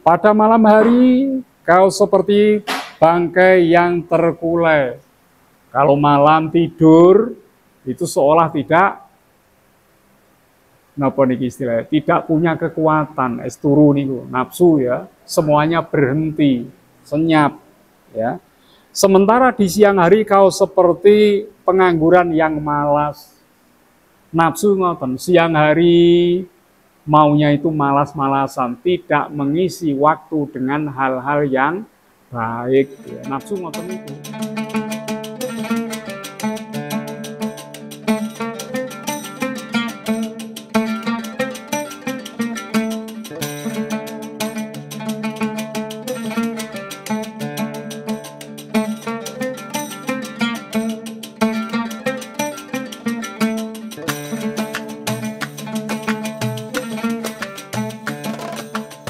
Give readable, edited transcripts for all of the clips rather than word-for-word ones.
Pada malam hari kau seperti bangkai yang terkulai. Kalau malam tidur itu seolah tidak napa niki istilahnya, tidak punya kekuatan, turu niku, nafsu ya, semuanya berhenti, senyap ya. Sementara di siang hari kau seperti pengangguran yang malas. Nafsu ngoten, siang hari maunya itu malas-malasan, tidak mengisi waktu dengan hal-hal yang baik ya. Nafsu ngoten itu.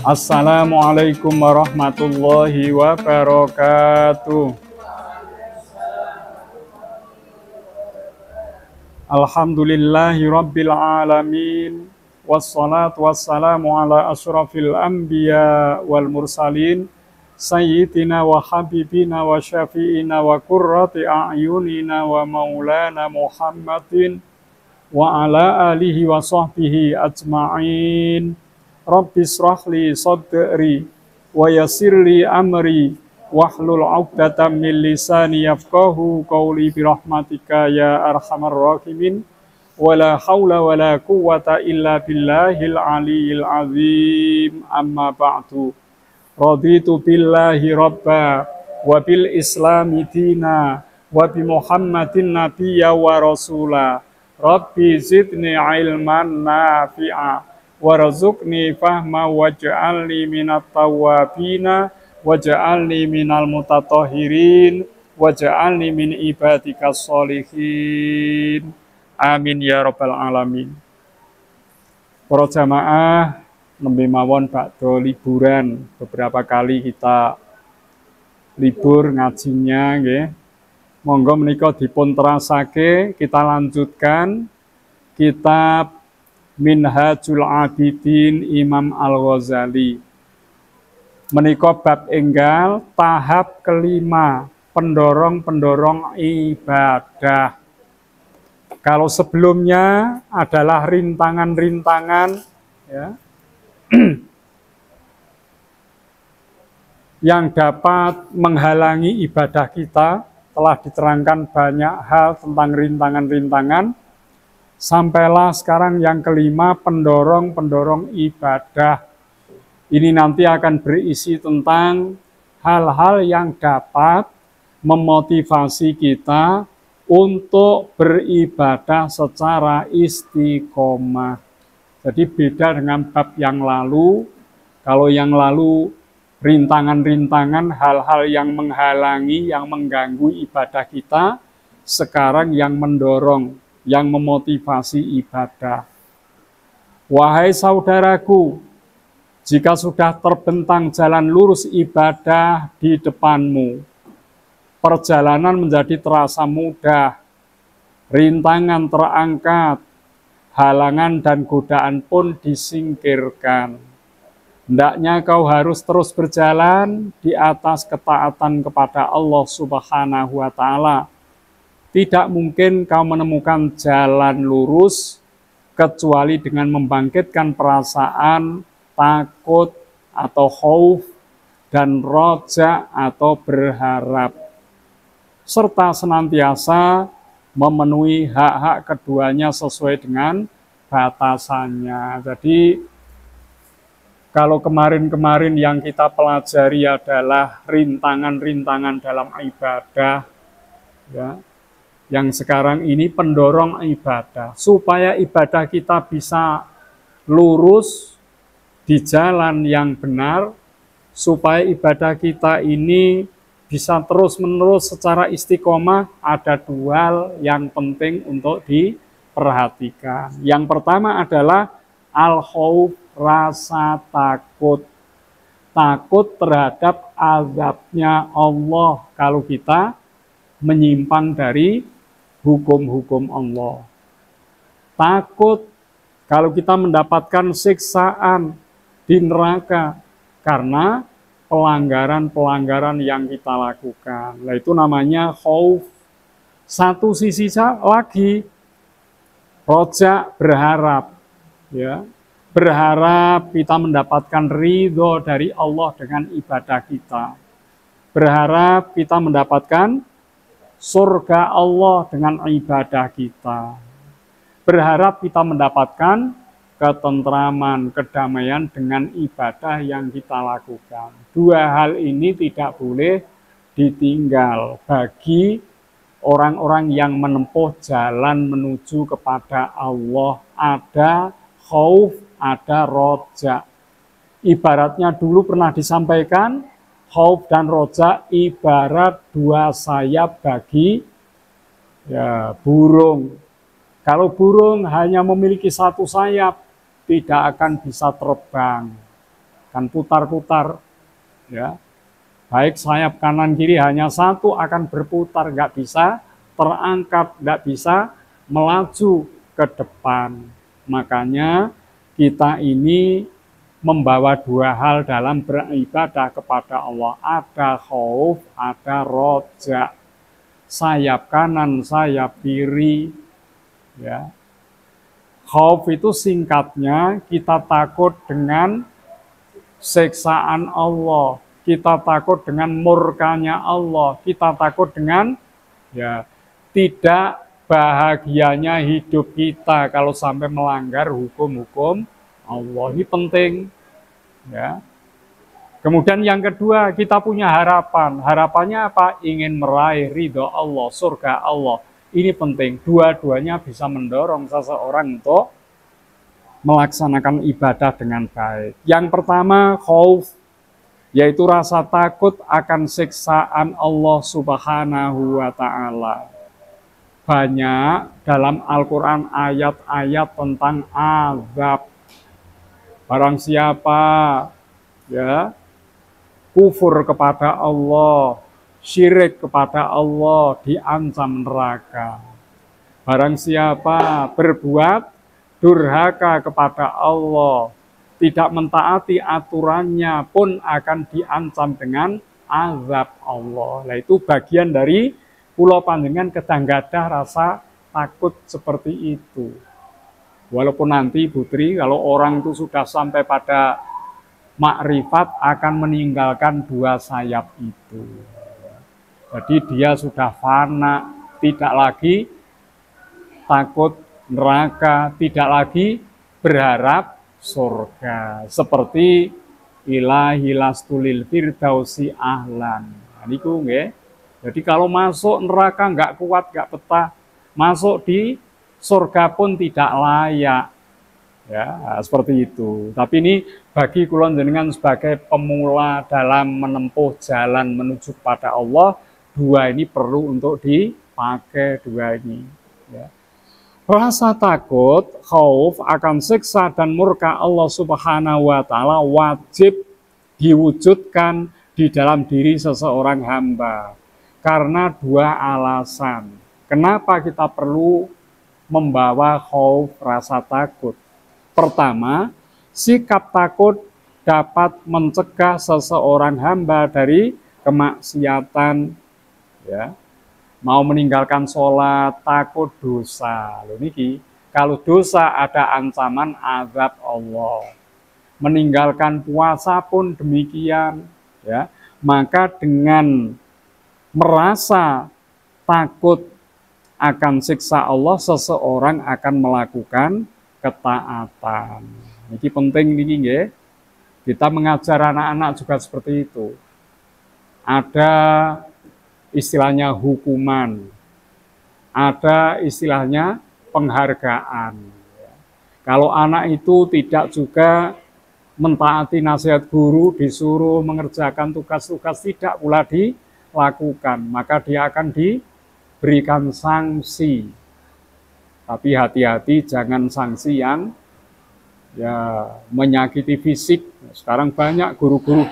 Assalamualaikum warahmatullahi wabarakatuh. Alhamdulillahi rabbil alamin. Wassalatu wassalamu ala asyrafil anbiya wal mursalin. Sayyidina wa habibina wa syafi'ina wa qurrati a'yunina wa maulana Muhammadin wa ala alihi wa sahbihi ajma'in. Rabbi shrahli sadri wa yassirli amri wahlul 'uqdatam min lisani yafqahu qawli bi rahmatika ya arhamar rahimin wala haula wala quwwata illa billahil aliyyil azim amma ba'du. Raditu billahi rabba wa bil islami dina wa bi Muhammadin nabiyya wa rasula. Rabbi zidni ilman nafi'a warzuqni fahma waj'alni minat tawwabina waj'alni minal mutatahhirin waj'alni min ibadikas sholihin. Amin ya rabbal alamin. Para jamaah nembe mawon bakda liburan, beberapa kali kita libur ngajinya nggih. Monggo menika dipun terasake, kita lanjutkan kitab Minhajul Abidin Imam Al-Ghazali. Menika bab enggal tahap kelima, pendorong-pendorong ibadah. Kalau sebelumnya adalah rintangan-rintangan ya, yang dapat menghalangi ibadah kita, telah diterangkan banyak hal tentang rintangan-rintangan. Sampailah sekarang yang kelima, pendorong-pendorong ibadah. Ini nanti akan berisi tentang hal-hal yang dapat memotivasi kita untuk beribadah secara istiqomah. Jadi beda dengan bab yang lalu. Kalau yang lalu rintangan-rintangan, hal-hal yang menghalangi, yang mengganggu ibadah kita, sekarang yang mendorong, yang memotivasi ibadah. Wahai saudaraku, jika sudah terbentang jalan lurus ibadah di depanmu, perjalanan menjadi terasa mudah, rintangan terangkat, halangan dan godaan pun disingkirkan. Hendaknya kau harus terus berjalan di atas ketaatan kepada Allah Subhanahu wa Ta'ala. Tidak mungkin kau menemukan jalan lurus kecuali dengan membangkitkan perasaan takut atau khauf dan roja atau berharap, serta senantiasa memenuhi hak-hak keduanya sesuai dengan batasannya. Jadi kalau kemarin-kemarin yang kita pelajari adalah rintangan-rintangan dalam ibadah, ya, yang sekarang ini pendorong ibadah, supaya ibadah kita bisa lurus di jalan yang benar, supaya ibadah kita ini bisa terus-menerus secara istiqomah. Ada dua hal yang penting untuk diperhatikan. Yang pertama adalah al-khauf, rasa takut. Takut terhadap azabnya Allah kalau kita menyimpang dari hukum-hukum Allah. Takut kalau kita mendapatkan siksaan di neraka karena pelanggaran-pelanggaran yang kita lakukan. Nah, itu namanya khauf. Satu sisi lagi, roja, berharap, ya, berharap kita mendapatkan ridho dari Allah dengan ibadah kita, berharap kita mendapatkan surga Allah dengan ibadah kita, berharap kita mendapatkan ketentraman, kedamaian dengan ibadah yang kita lakukan. Dua hal ini tidak boleh ditinggal bagi orang-orang yang menempuh jalan menuju kepada Allah. Ada khauf, ada roja. Ibaratnya dulu pernah disampaikan, khauf dan roja ibarat dua sayap bagi burung. Kalau burung hanya memiliki satu sayap, tidak akan bisa terbang, akan putar-putar, ya. Baik sayap kanan kiri hanya satu akan berputar, nggak bisa terangkat, nggak bisa melaju ke depan. Makanya kita ini membawa dua hal dalam beribadah kepada Allah. Ada khauf, ada roja. Sayap kanan, sayap kiri. Ya. Khauf itu singkatnya kita takut dengan siksaan Allah. Kita takut dengan murkanya Allah, kita takut dengan tidak bahagianya hidup kita kalau sampai melanggar hukum-hukum Allah. Ini penting, ya. Kemudian yang kedua, kita punya harapan. Harapannya apa? Ingin meraih ridho Allah, surga Allah. Ini penting. Dua-duanya bisa mendorong seseorang untuk melaksanakan ibadah dengan baik. Yang pertama, khauf, yaitu rasa takut akan siksaan Allah Subhanahu wa Ta'ala. Banyak dalam Al-Quran ayat-ayat tentang azab. Barang siapa kufur kepada Allah, syirik kepada Allah, diancam neraka. Barang siapa berbuat durhaka kepada Allah, tidak mentaati aturannya pun akan diancam dengan azab Allah. Nah, itu bagian dari kula panjenengan kedang gadah rasa takut seperti itu. Walaupun nanti Putri, kalau orang itu sudah sampai pada makrifat akan meninggalkan dua sayap itu. Jadi dia sudah fana, tidak lagi takut neraka, tidak lagi berharap surga, seperti ilahi lastulil firdausi ahlan. Nah, niku nggih. Jadi kalau masuk neraka nggak kuat, nggak betah, masuk di surga pun tidak layak. Ya, seperti itu. Tapi ini bagi kula jenengan sebagai pemula dalam menempuh jalan menuju kepada Allah, dua ini perlu untuk dipakai, dua ini, ya. Rasa takut, khauf akan siksa dan murka Allah Subhanahu wa Ta'ala wajib diwujudkan di dalam diri seseorang hamba. Karena dua alasan. Kenapa kita perlu membawa khauf, rasa takut? Pertama, sikap takut dapat mencegah seseorang hamba dari kemaksiatan, ya. Mau meninggalkan sholat, takut dosa. Loh niki, kalau dosa ada ancaman azab Allah. Meninggalkan puasa pun demikian, ya. Maka dengan merasa takut akan siksa Allah, seseorang akan melakukan ketaatan. Niki penting niki nggih. Kita mengajar anak-anak juga seperti itu. Ada istilahnya hukuman, ada istilahnya penghargaan. Kalau anak itu tidak juga mentaati nasihat guru, disuruh mengerjakan tugas-tugas tidak pula dilakukan, maka dia akan diberikan sanksi. Tapi hati-hati, jangan sanksi yang menyakiti fisik. Sekarang banyak guru-guru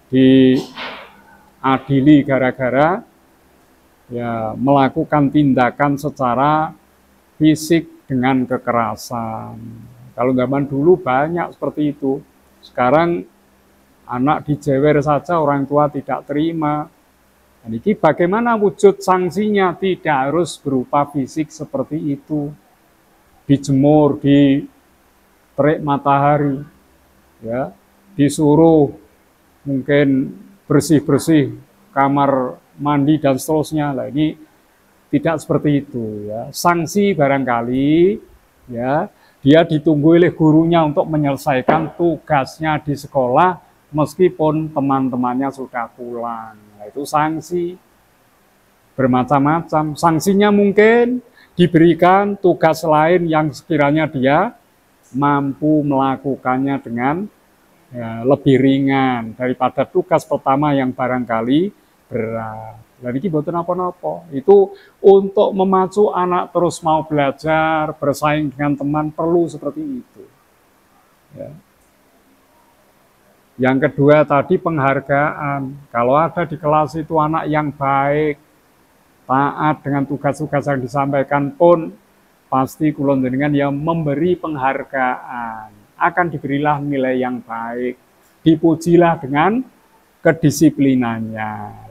diadili gara-gara melakukan tindakan secara fisik dengan kekerasan. Kalau zaman dulu banyak seperti itu. Sekarang Anak dijewer saja orang tua tidak terima. Dan ini bagaimana wujud sanksinya? Tidak harus berupa fisik seperti itu. Dijemur di terik matahari, ya, disuruh mungkin bersih-bersih kamar mandi dan seterusnya. Lah ini tidak seperti itu, ya. Sanksi barangkali, ya, dia ditunggu oleh gurunya untuk menyelesaikan tugasnya di sekolah meskipun teman-temannya sudah pulang. Nah, itu sanksi bermacam-macam. Sanksinya mungkin diberikan tugas lain yang sekiranya dia mampu melakukannya dengan, ya, lebih ringan daripada tugas pertama yang barangkali berat. Dan ini bukan apa-apa. Itu untuk memacu anak terus mau belajar, bersaing dengan teman, perlu seperti itu. Ya. Yang kedua tadi penghargaan. Kalau ada di kelas itu anak yang baik, taat dengan tugas-tugas yang disampaikan pun, pasti kulon jenengan yang memberi penghargaan. Akan diberilah nilai yang baik. Dipujilah dengan kedisiplinannya.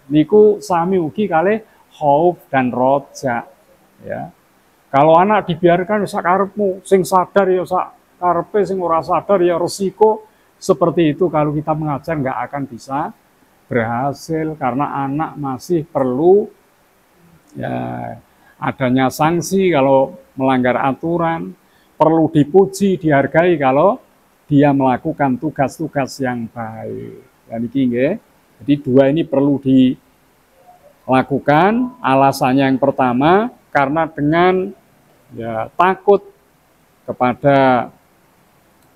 Niku sami ugi kalih khauf dan roja, ya. Kalau anak dibiarkan sak karepmu, sing sadar ya sak karepe, sing ora sadar ya resiko, seperti itu kalau kita mengajar nggak akan bisa berhasil karena anak masih perlu, ya, adanya sanksi kalau melanggar aturan, perlu dipuji, dihargai kalau dia melakukan tugas-tugas yang baik. Dan iki nggih. Jadi dua ini perlu dilakukan. Alasannya yang pertama karena dengan, ya, takut kepada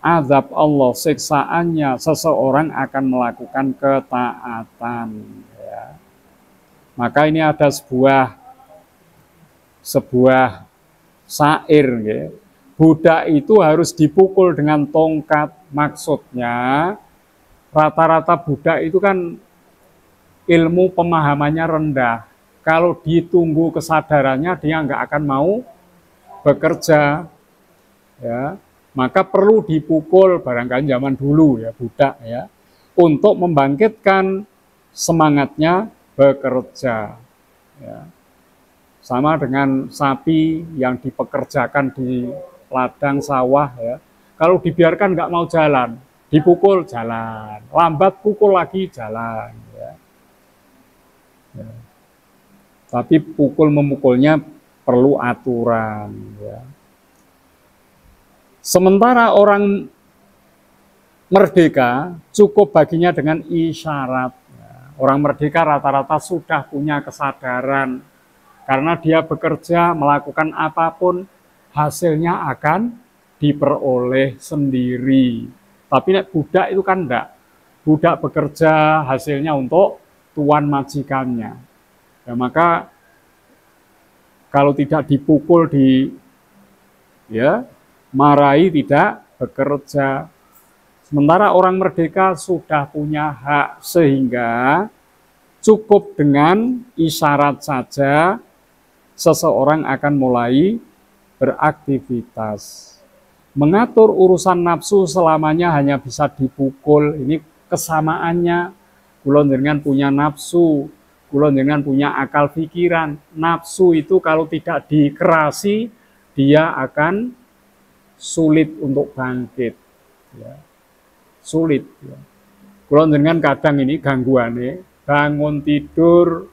azab Allah, siksaannya, seseorang akan melakukan ketaatan. Ya. Maka ini ada sebuah syair, ya. Budak itu harus dipukul dengan tongkat. Maksudnya rata-rata budak itu kan ilmu pemahamannya rendah. Kalau ditunggu kesadarannya, dia nggak akan mau bekerja, ya. Maka perlu dipukul barangkali zaman dulu, ya, budak, ya, untuk membangkitkan semangatnya bekerja, ya. Sama dengan sapi yang dipekerjakan di ladang sawah, ya. Kalau dibiarkan nggak mau jalan, dipukul jalan, lambat pukul lagi jalan, ya. Ya. Tapi pukul memukulnya perlu aturan, ya. Sementara orang merdeka cukup baginya dengan isyarat. Ya. Orang merdeka rata-rata sudah punya kesadaran karena dia bekerja melakukan apapun hasilnya akan diperoleh sendiri. Tapi nek budak itu kan enggak. Budak bekerja hasilnya untuk tuan majikannya. Ya, maka kalau tidak dipukul, marahi, tidak bekerja. Sementara orang merdeka sudah punya hak, sehingga cukup dengan isyarat saja seseorang akan mulai beraktivitas. Mengatur urusan nafsu selamanya hanya bisa dipukul. Ini kesamaannya. Kulon dengan punya nafsu, kulon dengan punya akal pikiran. Nafsu itu kalau tidak dikerasi, dia akan sulit untuk bangkit, ya. Sulit, ya. Kulon dengan kadang ini gangguannya, bangun tidur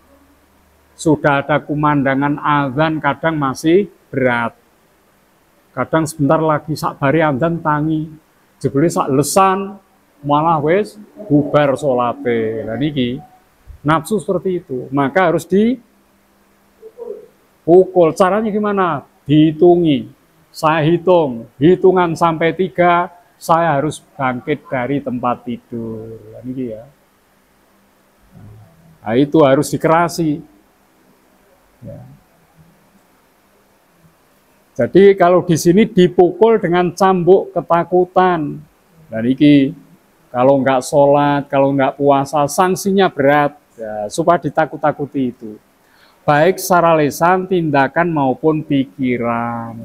sudah ada kumandangan azan, kadang masih berat. Kadang sebentar lagi sak bari azan tangi, jebule sak lesan malah wes bubar salate. Lah niki nafsu seperti itu, maka harus dipukul. Caranya gimana? Dihitungi. Saya hitungan sampai 3, saya harus bangkit dari tempat tidur. Lah niki, ya. Nah, itu harus dikerasi. Ya. Jadi kalau di sini dipukul dengan cambuk ketakutan. Dan iki kalau nggak sholat, kalau nggak puasa, sanksinya berat, ya, supaya ditakut-takuti itu. Baik secara lisan, tindakan maupun pikiran.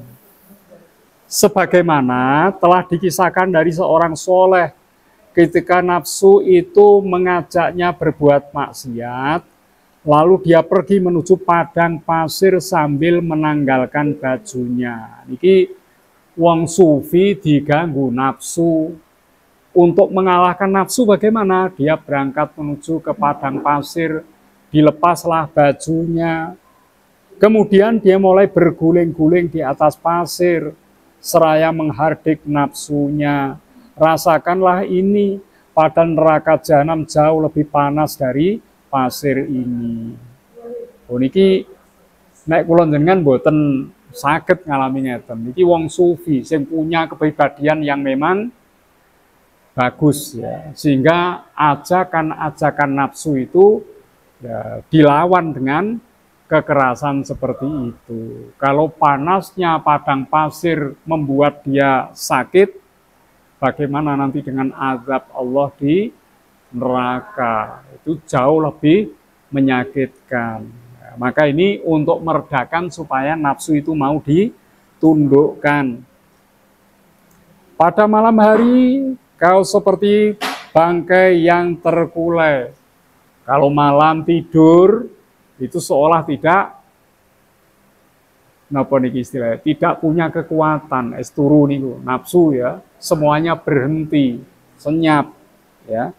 Sebagaimana telah dikisahkan dari seorang soleh ketika nafsu itu mengajaknya berbuat maksiat, lalu dia pergi menuju padang pasir sambil menanggalkan bajunya. Niki wong sufi diganggu nafsu. Untuk mengalahkan nafsu bagaimana? Dia berangkat menuju ke padang pasir, dilepaslah bajunya. Kemudian dia mulai berguling-guling di atas pasir, seraya menghardik nafsunya. Rasakanlah ini, pada neraka jahanam jauh lebih panas dari pasir ini. Niki nek kula jenengan mboten saged ngalami ngeten. Niki wong sufi sing punya kepribadian yang memang bagus ya, sehingga ajakan-ajakan nafsu itu ya, dilawan dengan kekerasan seperti itu. Kalau panasnya padang pasir membuat dia sakit, bagaimana nanti dengan azab Allah di neraka? Itu jauh lebih menyakitkan. Ya, maka ini untuk meredakan supaya nafsu itu mau ditundukkan. Pada malam hari kau seperti bangkai yang terkulai. Kalau malam tidur itu seolah tidak napa niki istilahnya, tidak punya kekuatan, turu niku, nafsu ya, semuanya berhenti, senyap ya.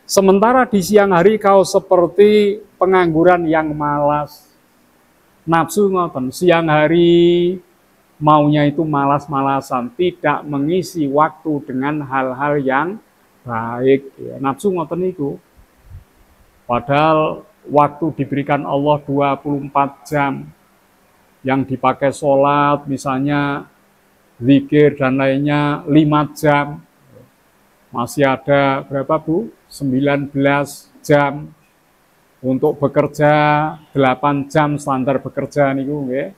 Sementara di siang hari kau seperti pengangguran yang malas. Nafsu ngoten, siang hari maunya itu malas-malasan, tidak mengisi waktu dengan hal-hal yang baik. Ya, nafsu ngoten niku. Padahal waktu diberikan Allah 24 jam, yang dipakai sholat, misalnya zikir dan lainnya 5 jam. Masih ada berapa Bu? 19 jam. Untuk bekerja 8 jam standar bekerja niku nggih.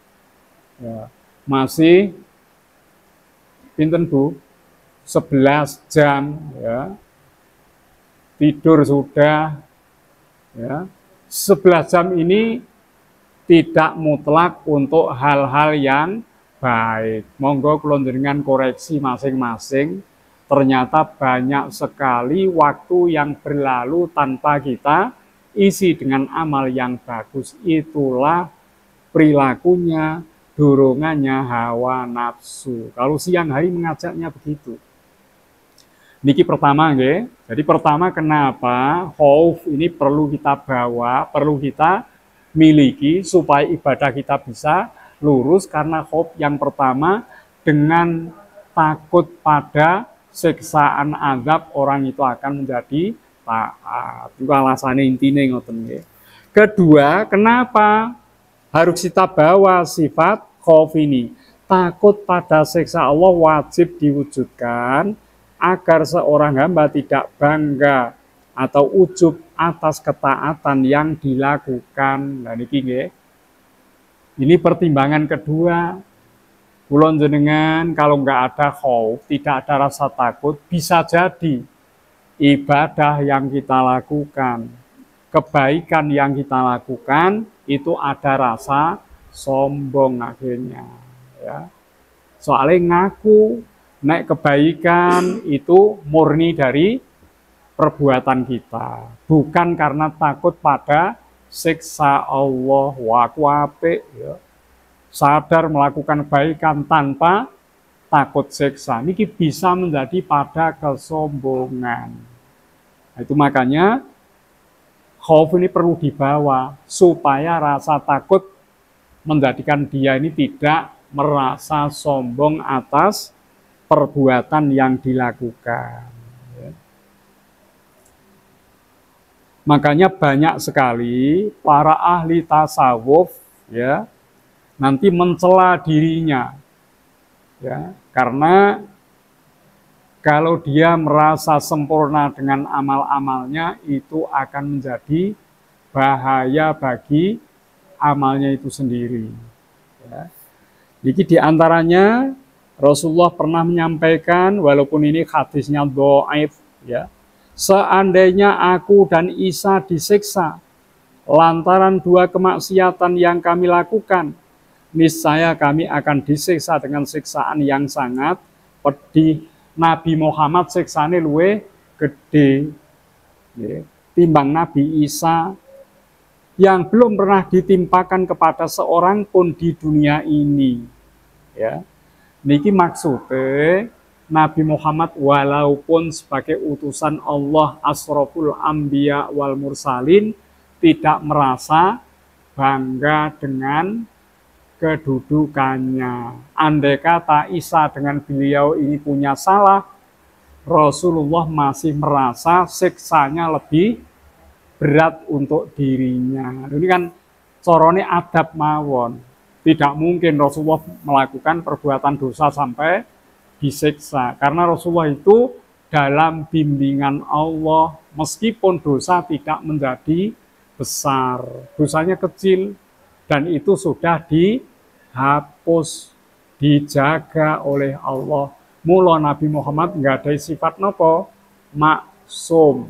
Ya. Masih pinten Bu? 11 jam ya. Tidur sudah ya. 11 jam ini tidak mutlak untuk hal-hal yang baik. Monggo kula njenengan koreksi masing-masing. Ternyata banyak sekali waktu yang berlalu tanpa kita isi dengan amal yang bagus. Itulah perilakunya, dorongannya hawa nafsu. Kalau siang hari mengajaknya begitu. Niki pertama nggih. Jadi pertama kenapa khauf ini perlu kita bawa, perlu kita miliki supaya ibadah kita bisa lurus, karena khauf yang pertama dengan takut pada siksaan azab orang itu akan menjadi taat. Itu alasannya intinya ngoten nggih. Kedua, kenapa harus kita bawa sifat khauf ini? Takut pada siksa Allah wajib diwujudkan agar seorang hamba tidak bangga atau ujub atas ketaatan yang dilakukan. Nah niki nggih. Ini pertimbangan kedua. Kula jenengan kalau nggak ada khauf, tidak ada rasa takut, bisa jadi ibadah yang kita lakukan, kebaikan yang kita lakukan itu ada rasa sombong akhirnya ya. Soalnya ngaku naik kebaikan itu murni dari perbuatan kita, bukan karena takut pada siksa Allah. Wah aku apik ya. Sadar melakukan kebaikan tanpa takut siksa. Niki bisa menjadi pada kesombongan. Nah, itu makanya khauf ini perlu dibawa supaya rasa takut menjadikan dia ini tidak merasa sombong atas perbuatan yang dilakukan. Makanya banyak sekali para ahli tasawuf ya nanti mencela dirinya ya, karena kalau dia merasa sempurna dengan amal-amalnya itu akan menjadi bahaya bagi amalnya itu sendiri ya. Jadi diantaranya Rasulullah pernah menyampaikan, walaupun ini hadisnya dhaif ya, seandainya aku dan Isa disiksa lantaran dua kemaksiatan yang kami lakukan, niscaya kami akan disiksa dengan siksaan yang sangat pedih. Nabi Muhammad siksane luwih gede ya, timbang Nabi Isa yang belum pernah ditimpakan kepada seorang pun di dunia ini. Ya, niki maksudnya Nabi Muhammad walaupun sebagai utusan Allah asroful anbiya wal mursalin tidak merasa bangga dengan kedudukannya. Andai kata Isa dengan beliau ini punya salah, Rasulullah masih merasa siksanya lebih berat untuk dirinya. Ini kan corone adab mawon. Tidak mungkin Rasulullah melakukan perbuatan dosa sampai disiksa. Karena Rasulullah itu dalam bimbingan Allah, meskipun dosa tidak menjadi besar, dosanya kecil, dan itu sudah dihapus, dijaga oleh Allah. Mula Nabi Muhammad nggak ada sifat nopo maksum.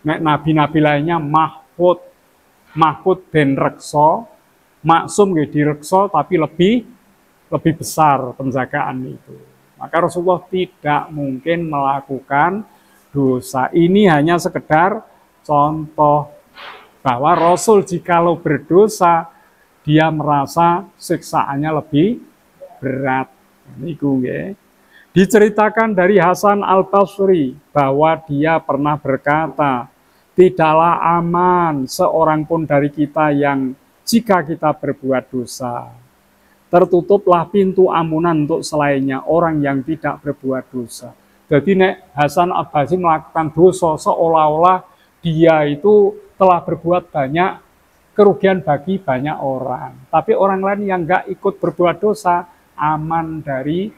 Nek nabi-nabi lainnya mahfud dan reksa, maksum nggih direksa tapi lebih besar penjagaan itu. Maka Rasulullah tidak mungkin melakukan dosa. Ini hanya sekedar contoh bahwa Rasul jikalau berdosa, dia merasa siksaannya lebih berat. Niku nggih. Diceritakan dari Hasan Al-Basri bahwa dia pernah berkata, tidaklah aman seorang pun dari kita yang jika kita berbuat dosa. Tertutuplah pintu ampunan untuk selainnya orang yang tidak berbuat dosa. Jadi nek Hasan Al-Basri melakukan dosa seolah-olah dia itu telah berbuat banyak kerugian bagi banyak orang. Tapi orang lain yang enggak ikut berbuat dosa aman dari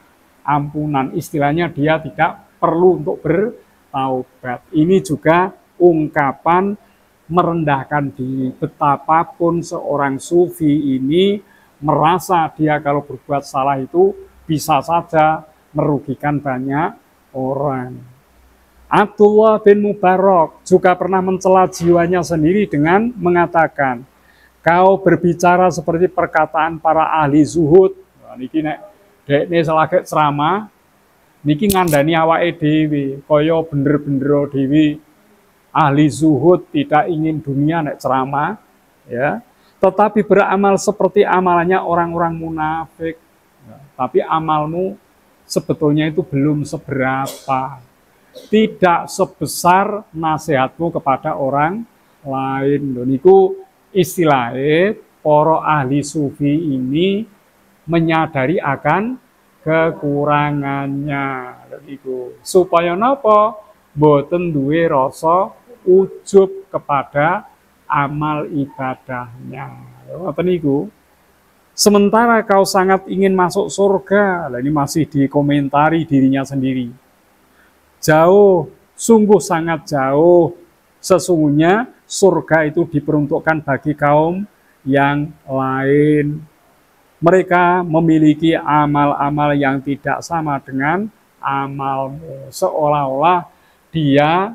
ampunan. Istilahnya dia tidak perlu untuk bertaubat. Ini juga ungkapan merendahkan diri. Betapapun seorang sufi ini merasa dia kalau berbuat salah itu bisa saja merugikan banyak orang. Abdullah bin Mubarak juga pernah mencela jiwanya sendiri dengan mengatakan, kau berbicara seperti perkataan para ahli zuhud. Nah, niki nek dekne selagi ceramah niki ngandani awake dhewe kaya bener-bener dhewe ahli zuhud tidak ingin dunia nek ceramah ya, tetapi beramal seperti amalannya orang-orang munafik. Ya, tapi amalmu sebetulnya itu belum seberapa. Tidak sebesar nasihatmu kepada orang lain. Niku istilahnya para ahli sufi ini menyadari akan kekurangannya. Niku supaya napa? Mboten duwe rasa ujub kepada amal ibadahnya. Ngoten niku. Sementara kau sangat ingin masuk surga, lah ini masih dikomentari dirinya sendiri. Jauh, sungguh sangat jauh. Sesungguhnya surga itu diperuntukkan bagi kaum yang lain. Mereka memiliki amal-amal yang tidak sama dengan amalmu. Seolah-olah dia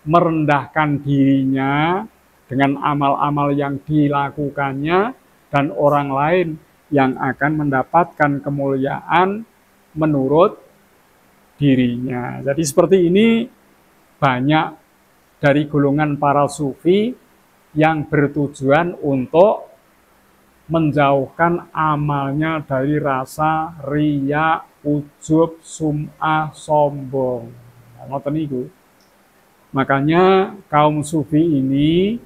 merendahkan dirinya dengan amal-amal yang dilakukannya dan orang lain yang akan mendapatkan kemuliaan menurut dirinya. Jadi seperti ini banyak dari golongan para sufi yang bertujuan untuk menjauhkan amalnya dari rasa riya, ujub, sum'ah, sombong. Ngoten niku. Makanya kaum sufi ini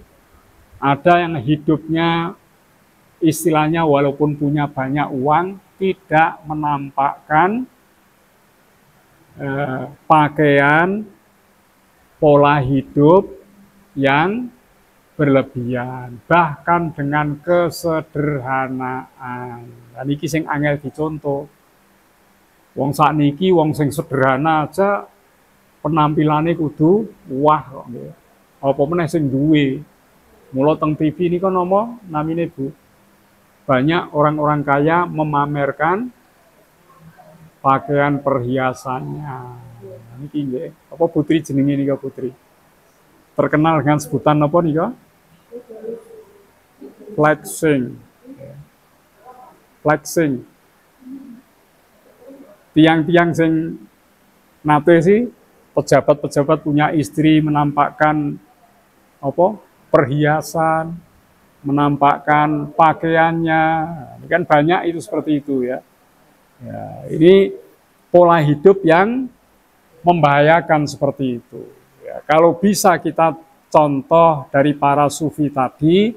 ada yang hidupnya istilahnya walaupun punya banyak uang tidak menampakkan pakaian, pola hidup yang berlebihan, bahkan dengan kesederhanaan. Dan iki sing angel dicontoh. Wong sakniki wong sing sederhana aja penampilannya kudu wah kok nggih. Apa meneh sing duwe. Mula teng TV ini kan nama namine Bu. Banyak orang-orang kaya memamerkan pakaian perhiasannya. Niki nggih. Apa putri jenenge nika putri? Terkenal dengan sebutan apa nika? Flexing. Flexing. Tiang-tiang sing nate sih pejabat-pejabat punya istri menampakkan apa? Perhiasan, menampakkan pakaiannya. Ini kan banyak itu seperti itu ya. Ya, ini pola hidup yang membahayakan seperti itu. Ya, kalau bisa kita contoh dari para sufi tadi,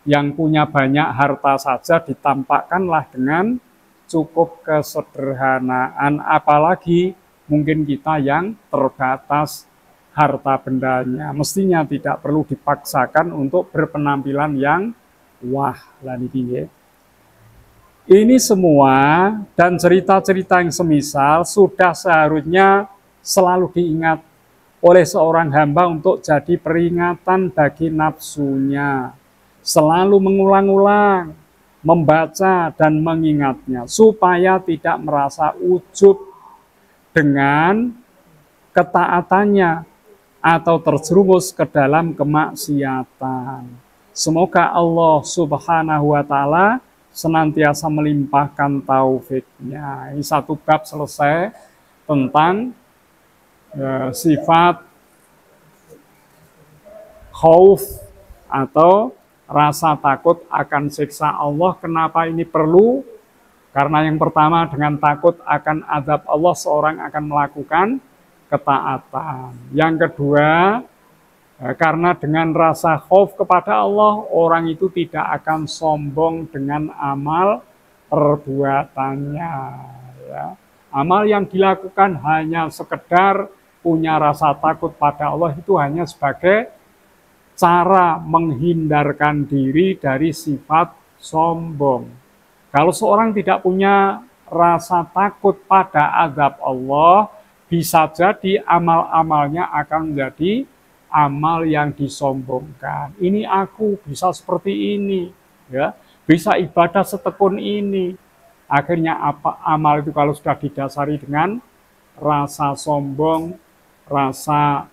yang punya banyak harta saja ditampakkanlah dengan cukup kesederhanaan, apalagi mungkin kita yang terbatas harta bendanya. Mestinya tidak perlu dipaksakan untuk berpenampilan yang wah lah niki. Ini semua dan cerita-cerita yang semisal sudah seharusnya selalu diingat oleh seorang hamba untuk jadi peringatan bagi nafsunya. Selalu mengulang-ulang, membaca dan mengingatnya supaya tidak merasa ujub dengan ketaatannya atau terjerumus ke dalam kemaksiatan. Semoga Allah Subhanahu wa taala senantiasa melimpahkan taufiknya. Ini satu bab selesai tentang sifat khauf atau rasa takut akan siksa Allah. Kenapa ini perlu? Karena yang pertama, dengan takut akan azab Allah seorang akan melakukan ketaatan. Yang kedua, karena dengan rasa khauf kepada Allah, orang itu tidak akan sombong dengan amal perbuatannya. Ya. Amal yang dilakukan hanya sekedar punya rasa takut pada Allah, itu hanya sebagai cara menghindarkan diri dari sifat sombong. Kalau seorang tidak punya rasa takut pada azab Allah, bisa jadi amal-amalnya akan menjadi amal yang disombongkan. Ini aku bisa seperti ini, ya, bisa ibadah setekun ini. Akhirnya apa amal itu kalau sudah didasari dengan rasa sombong, rasa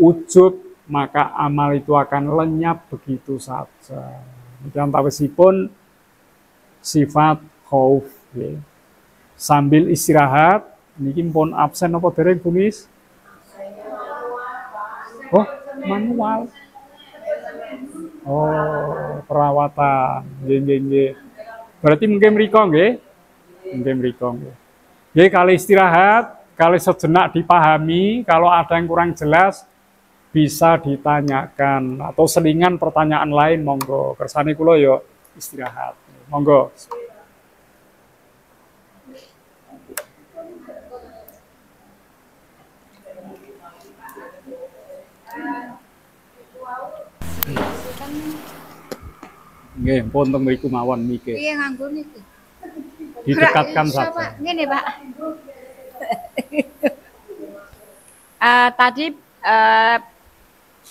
ujub, maka amal itu akan lenyap begitu saja. Dan meskipun sifat khauf, ya. Sambil istirahat, ini pun absen apa dereng Bunis? Oh, manual. Oh, perawatan. Nggih. Berarti mungkin mriko nggih. Mungkin mriko nggih. Nggih, kali istirahat, kali sejenak dipahami, kalau ada yang kurang jelas bisa ditanyakan atau selingan pertanyaan lain monggo. Kersane kula yo istirahat. Monggo. Nggih, pun teng mriku mawon mikir. Iya nganggo niki. Didekatkan saja. Ngene, Pak. Tadi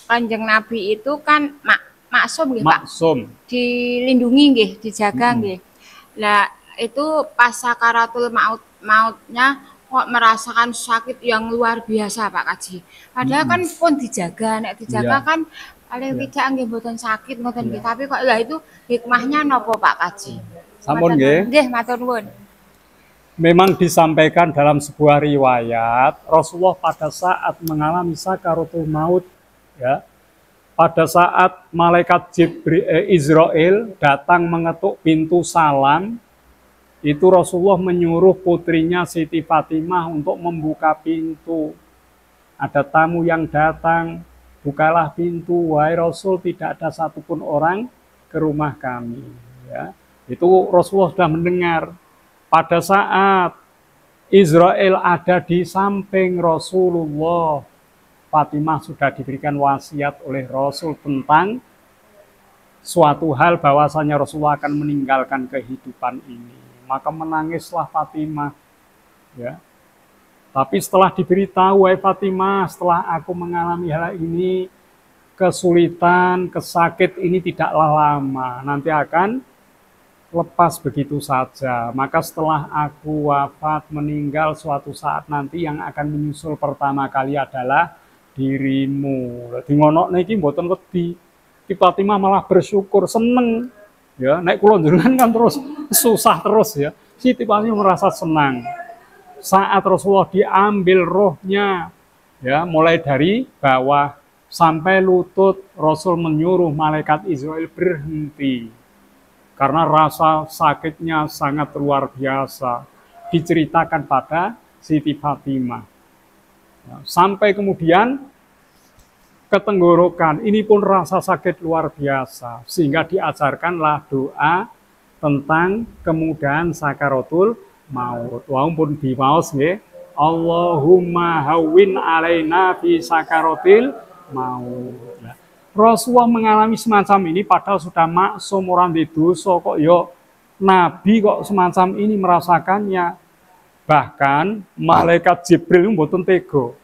Kanjeng Nabi itu kan maksum nggih, Pak. Maksum. Dilindungi nggih, dijaga nggih. Lah itu pas sakaratul mautnya kok merasakan sakit yang luar biasa, Pak Kaji. Padahal kan pun dijaga, nek dijaga kan paling tidak nggih mboten sakit ngoten nggih, tapi kok lah itu hikmahnya napa Pak Kaji? Sampun nggih. Nggih, matur nuwun. Memang disampaikan dalam sebuah riwayat, Rasulullah pada saat mengalami sakaratul maut, ya, pada saat malaikat Israel datang mengetuk pintu salam, itu Rasulullah menyuruh putrinya Siti Fatimah untuk membuka pintu. Ada tamu yang datang, bukalah pintu, wahai Rasul, tidak ada satupun orang ke rumah kami. Ya. Itu Rasulullah sudah mendengar. Pada saat Israel ada di samping Rasulullah, Fatimah sudah diberikan wasiat oleh Rasul tentang suatu hal bahwasanya Rasulullah akan meninggalkan kehidupan ini. Maka menangislah Fatimah. Ya. Tapi setelah diberitahu, wahai Fatimah, setelah aku mengalami hal ini, kesulitan, kesakit ini tidaklah lama, nanti akan lepas begitu saja. Maka setelah aku wafat, meninggal, suatu saat nanti yang akan menyusul pertama kali adalah dirimu. Di ngonok niki mboten wedi. Ki Fatimah malah bersyukur, seneng. Ya, nek kula njenengan kan terus susah terus ya. Siti Fatimah merasa senang. Saat Rasulullah diambil rohnya Ya, mulai dari bawah sampai lutut, Rasul menyuruh malaikat Israel berhenti. Karena rasa sakitnya sangat luar biasa. Diceritakan pada Siti Fatimah. Ya, sampai kemudian ke tenggorokan, ini pun rasa sakit luar biasa. Sehingga diajarkanlah doa tentang kemudahan sakaratul maut. Walaupun di maus nggih, Allahumma hawwin alaina fi sakaratil maut. Nah, Rasulullah mengalami semacam ini padahal sudah maksum orang di dosa kok yo Nabi kok semacam ini merasakannya. Bahkan malaikat Jibril mboten tega.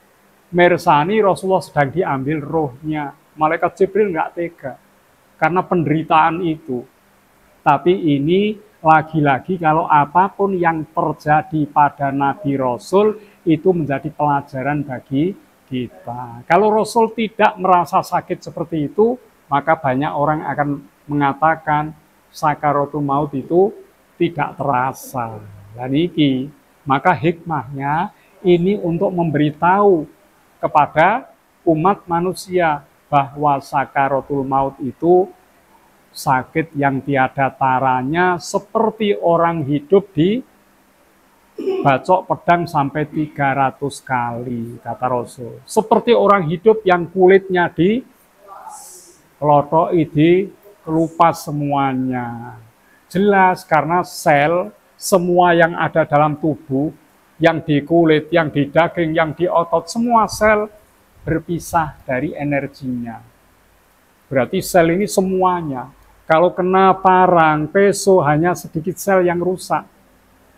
Mersani Rasulullah sedang diambil rohnya. Malaikat Jibril nggak tega karena penderitaan itu. Tapi ini lagi-lagi kalau apapun yang terjadi pada Nabi Rasul itu menjadi pelajaran bagi kita. Kalau Rasul tidak merasa sakit seperti itu, maka banyak orang akan mengatakan sakaratul maut itu tidak terasa. Dan ini, maka hikmahnya ini untuk memberitahu kepada umat manusia bahwa sakaratul maut itu sakit yang tiada taranya, seperti orang hidup di bacok pedang sampai 300 kali, kata Rasul. Seperti orang hidup yang kulitnya di lotoki, kelupas semuanya. Jelas karena sel semua yang ada dalam tubuh, yang di kulit, yang di daging, yang di otot, semua sel berpisah dari energinya. Berarti sel ini semuanya. Kalau kena parang, peso, hanya sedikit sel yang rusak.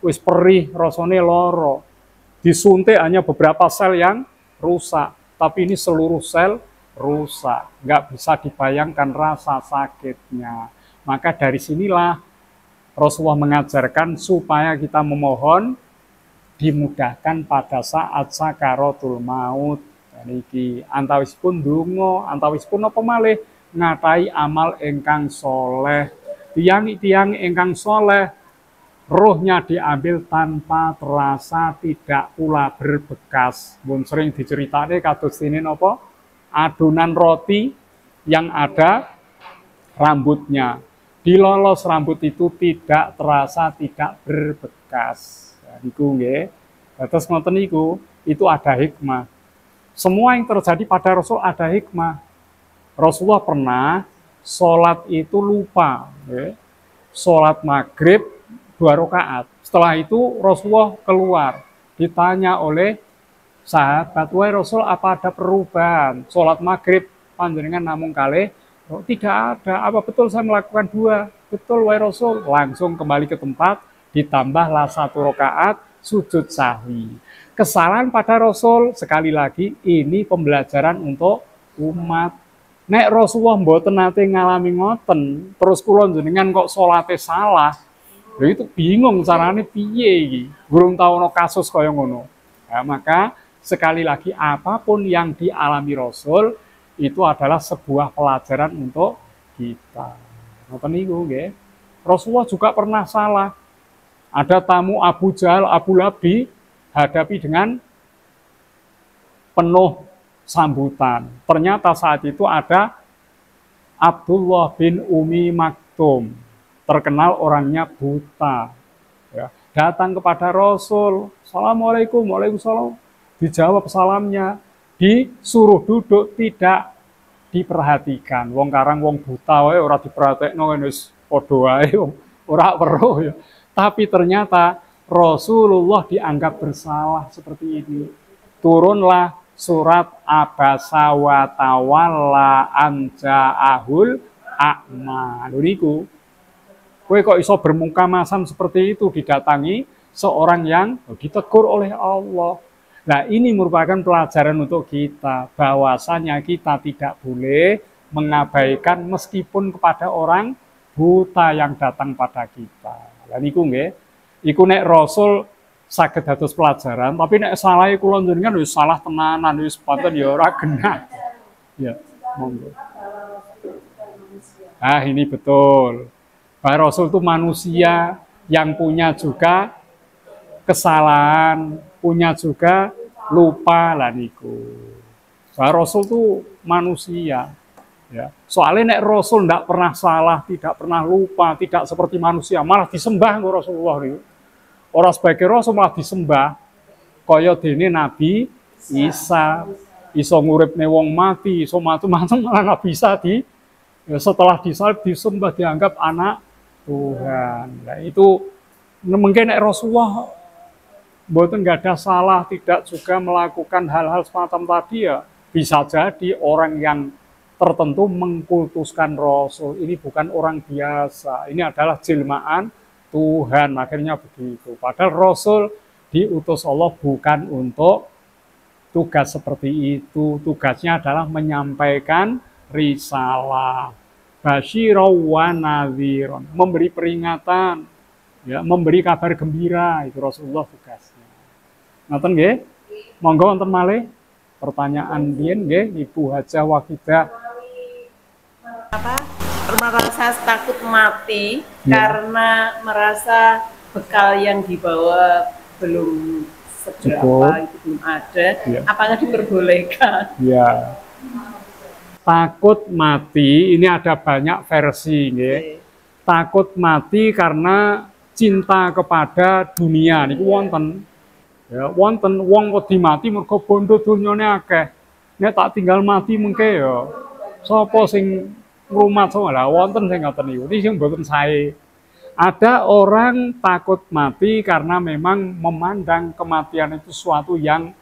Wis perih, rasane loro. Disuntik hanya beberapa sel yang rusak. Tapi ini seluruh sel rusak. Nggak bisa dibayangkan rasa sakitnya. Maka dari sinilah Rasulullah mengajarkan supaya kita memohon dimudahkan pada saat sakaratul maut. Niki antawisipun donga, antawisipun apa malih ngatai amal ingkang soleh. Tiang-tiang ingkang soleh rohnya diambil tanpa terasa, tidak pula berbekas. Mun sering diceritake kados ini napa? Adonan roti yang ada rambutnya. Dilolos rambut itu tidak terasa, tidak berbekas. Niku nggih. Terus ngoten niku, itu ada hikmah. Semua yang terjadi pada Rasul ada hikmah. Rasulullah pernah sholat itu lupa, ya. Sholat maghrib 2 rakaat. Setelah itu Rasulullah keluar, ditanya oleh sahabat, "Wahai Rasul, apa ada perubahan? Sholat maghrib panjenengan namung kalih?" "Oh, tidak ada. Apa betul saya melakukan 2?" "Betul, wahai Rasul." Langsung kembali ke tempat, ditambahlah 1 rakaat sujud sahwi. Kesalahan pada Rasul, sekali lagi ini pembelajaran untuk umat. Nek Rasulullah mboten nate ngalami ngoten, terus kula jenengan kok salate salah. Lha itu bingung carane piye iki. Durung tau ana kasus kaya ngono. Ya, maka sekali lagi apapun yang dialami Rasul itu adalah sebuah pelajaran untuk kita. Ngoten niku nggih. Rasulullah juga pernah salah. Ada tamu Abu Jahal, Abu Lahab dihadapi dengan penuh sambutan. Ternyata saat itu ada Abdullah bin Umi Maktum, terkenal orangnya buta. Ya, datang kepada Rasul, "Assalamualaikum." "Waalaikumsalam." Dijawab salamnya, disuruh duduk, tidak diperhatikan. Wong karang wong buta wae ora diperhatekno wis padha wae ora weruh ya. Tapi ternyata Rasulullah dianggap bersalah seperti ini. Turunlah surat Abasa wa tawalla an ja'ahul a'ma. Lho niku. Kowe kok iso bermuka masam seperti itu didatangi seorang yang ditegur oleh Allah. Nah, ini merupakan pelajaran untuk kita bahwasanya kita tidak boleh mengabaikan meskipun kepada orang buta yang datang pada kita. Lah niku nggih. Iku nek Rasul saged dados pelajaran, tapi nek salahe kula njenengan wis salah tenanan, wis pancen ya ora genah. Ya, monggo. Ah, ini betul. Bahwa Rasul itu manusia yang punya juga kesalahan, punya juga lupa lah niku. Soal Rasul itu manusia. Ya. Soalnya nek Rasul tidak pernah salah, tidak pernah lupa, tidak seperti manusia, malah disembah kok Rasulullah niku. Orang sebagai Rasul malah disembah. Kaya dene Nabi Isa, iso nguripne wong mati, iso macam-macam malah Nabi Isa setelah disalib disembah dianggap anak Tuhan. Nah, itu mungkin nek Rasulullah mboten nggak ada salah, tidak juga melakukan hal-hal semacam tadi ya, bisa jadi orang yang tertentu mengkultuskan Rasul. Ini bukan orang biasa, ini adalah jelmaan Tuhan, akhirnya begitu. Padahal Rasul diutus Allah bukan untuk tugas seperti itu. Tugasnya adalah menyampaikan risalah. Basyiraw wa nadhiron, memberi peringatan, ya, memberi kabar gembira, itu Rasulullah tugasnya. Ngoten nggih? Monggo wonten malih pertanyaan biyen nggih Ibu Hajah Wakidah. Merasa takut mati Ya. karena merasa bekal yang dibawa belum Cukup. seberapa, itu belum ada. Ya. Apakah diperbolehkan? Ya. Takut mati ini ada banyak versi nggih. Takut mati karena cinta kepada dunia niku wonten. Ya, wonten wong wedi mati mergo bondo donyane akeh. Nek tak tinggal mati mengke ya sapa sing ngrumat lah wonten sing ngoten niku. Iki sing mboten sae. Ada orang takut mati karena memang memandang kematian itu suatu yang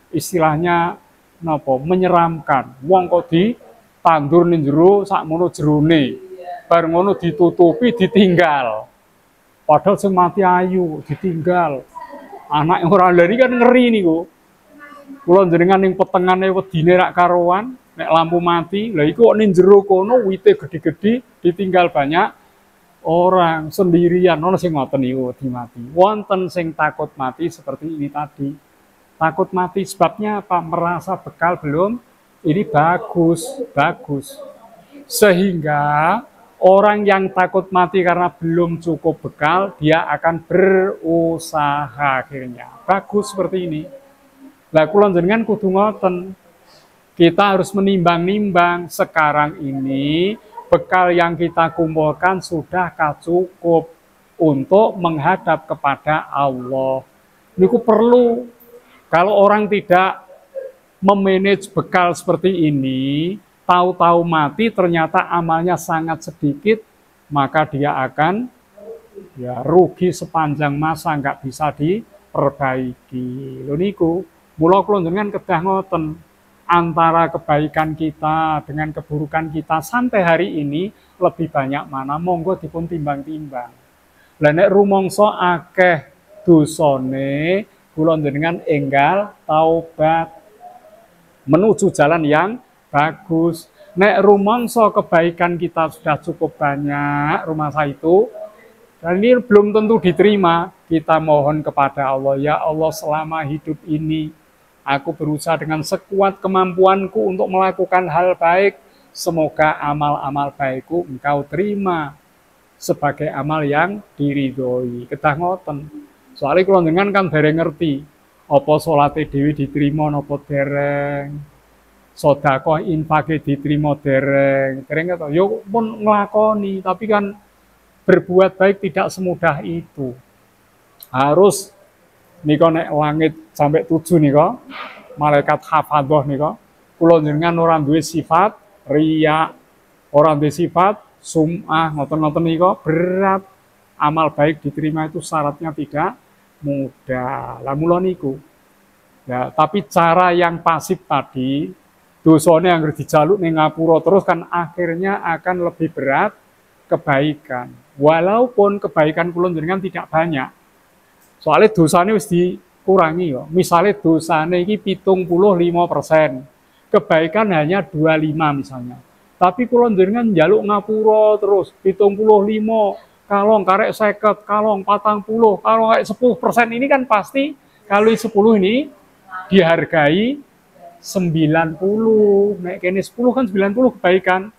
istilahnya napa menyeramkan. Wong kok ditandur ning jero sakmono jerone. Bar ngono ditutupi ditinggal. Padahal sing mati ayu ditinggal. Anak ora lari kan ngeri niku. Kula jenengan ning petengane wedine rak karuan, nek lampu mati, lha iku kok ning jero kono wite gede-gede ditinggal banyak orang sendirian. Ono sing ngoten niku wedi mati. Wonten sing takut mati seperti ini tadi. Takut mati sebabnya apa? Merasa bekal belum ini bagus. Sehingga orang yang takut mati karena belum cukup bekal, dia akan berusaha akhirnya. Bagus seperti ini. Lah kula jenengan kudu ngoten. Kita harus menimbang-nimbang sekarang ini bekal yang kita kumpulkan sudahkah cukup untuk menghadap kepada Allah. Niku perlu. Kalau orang tidak memanage bekal seperti ini, tahu-tahu mati ternyata amalnya sangat sedikit, maka dia akan ya rugi sepanjang masa, nggak bisa diperbaiki. Lho niku, mula kula jenengan kedah ngoten, antara kebaikan kita dengan keburukan kita sampai hari ini lebih banyak mana, monggo dipun timbang-timbang. Lah nek rumangsa akeh dosane, kula jenengan enggal taubat menuju jalan yang bagus. Nek rumangsa kebaikan kita sudah cukup banyak rumangsa itu, dan ini belum tentu diterima, kita mohon kepada Allah, ya Allah selama hidup ini aku berusaha dengan sekuat kemampuanku untuk melakukan hal baik, semoga amal-amal baikku Engkau terima sebagai amal yang diridhoi. Kedah ngoten. Soalnya kalau dengan kan dereng ngerti apa salate dhewe diterima napa dereng. Sedekah infake diterima dereng. Dereng to. Yo pun nglakoni, tapi kan berbuat baik tidak semudah itu. Harus nika nek langit sampai 7 nika, malaikat hafadzah nika, kula jenengan ora duwe sifat riya, ora duwe sifat sum'ah, ngoten-ngoten nika berat. Amal baik diterima itu syaratnya tidak mudah. Lah mula niku. Ya, tapi cara yang pasif tadi, dosane yang dijaluk ning ngapura terus kan akhirnya akan lebih berat kebaikan. Walaupun kebaikan kula jenengan tidak banyak. Soalnya dosane wis dikurangi yo. Misalnya dosane iki 75%. Kebaikan hanya 25 misalnya. Tapi kula jenengan njaluk ngapura terus 75, kalong karek 50, kalong 40, kalong kayak 10% ini kan pasti kalau 10 ini dihargai 90. Nek kene 10 kan 90 kebaikan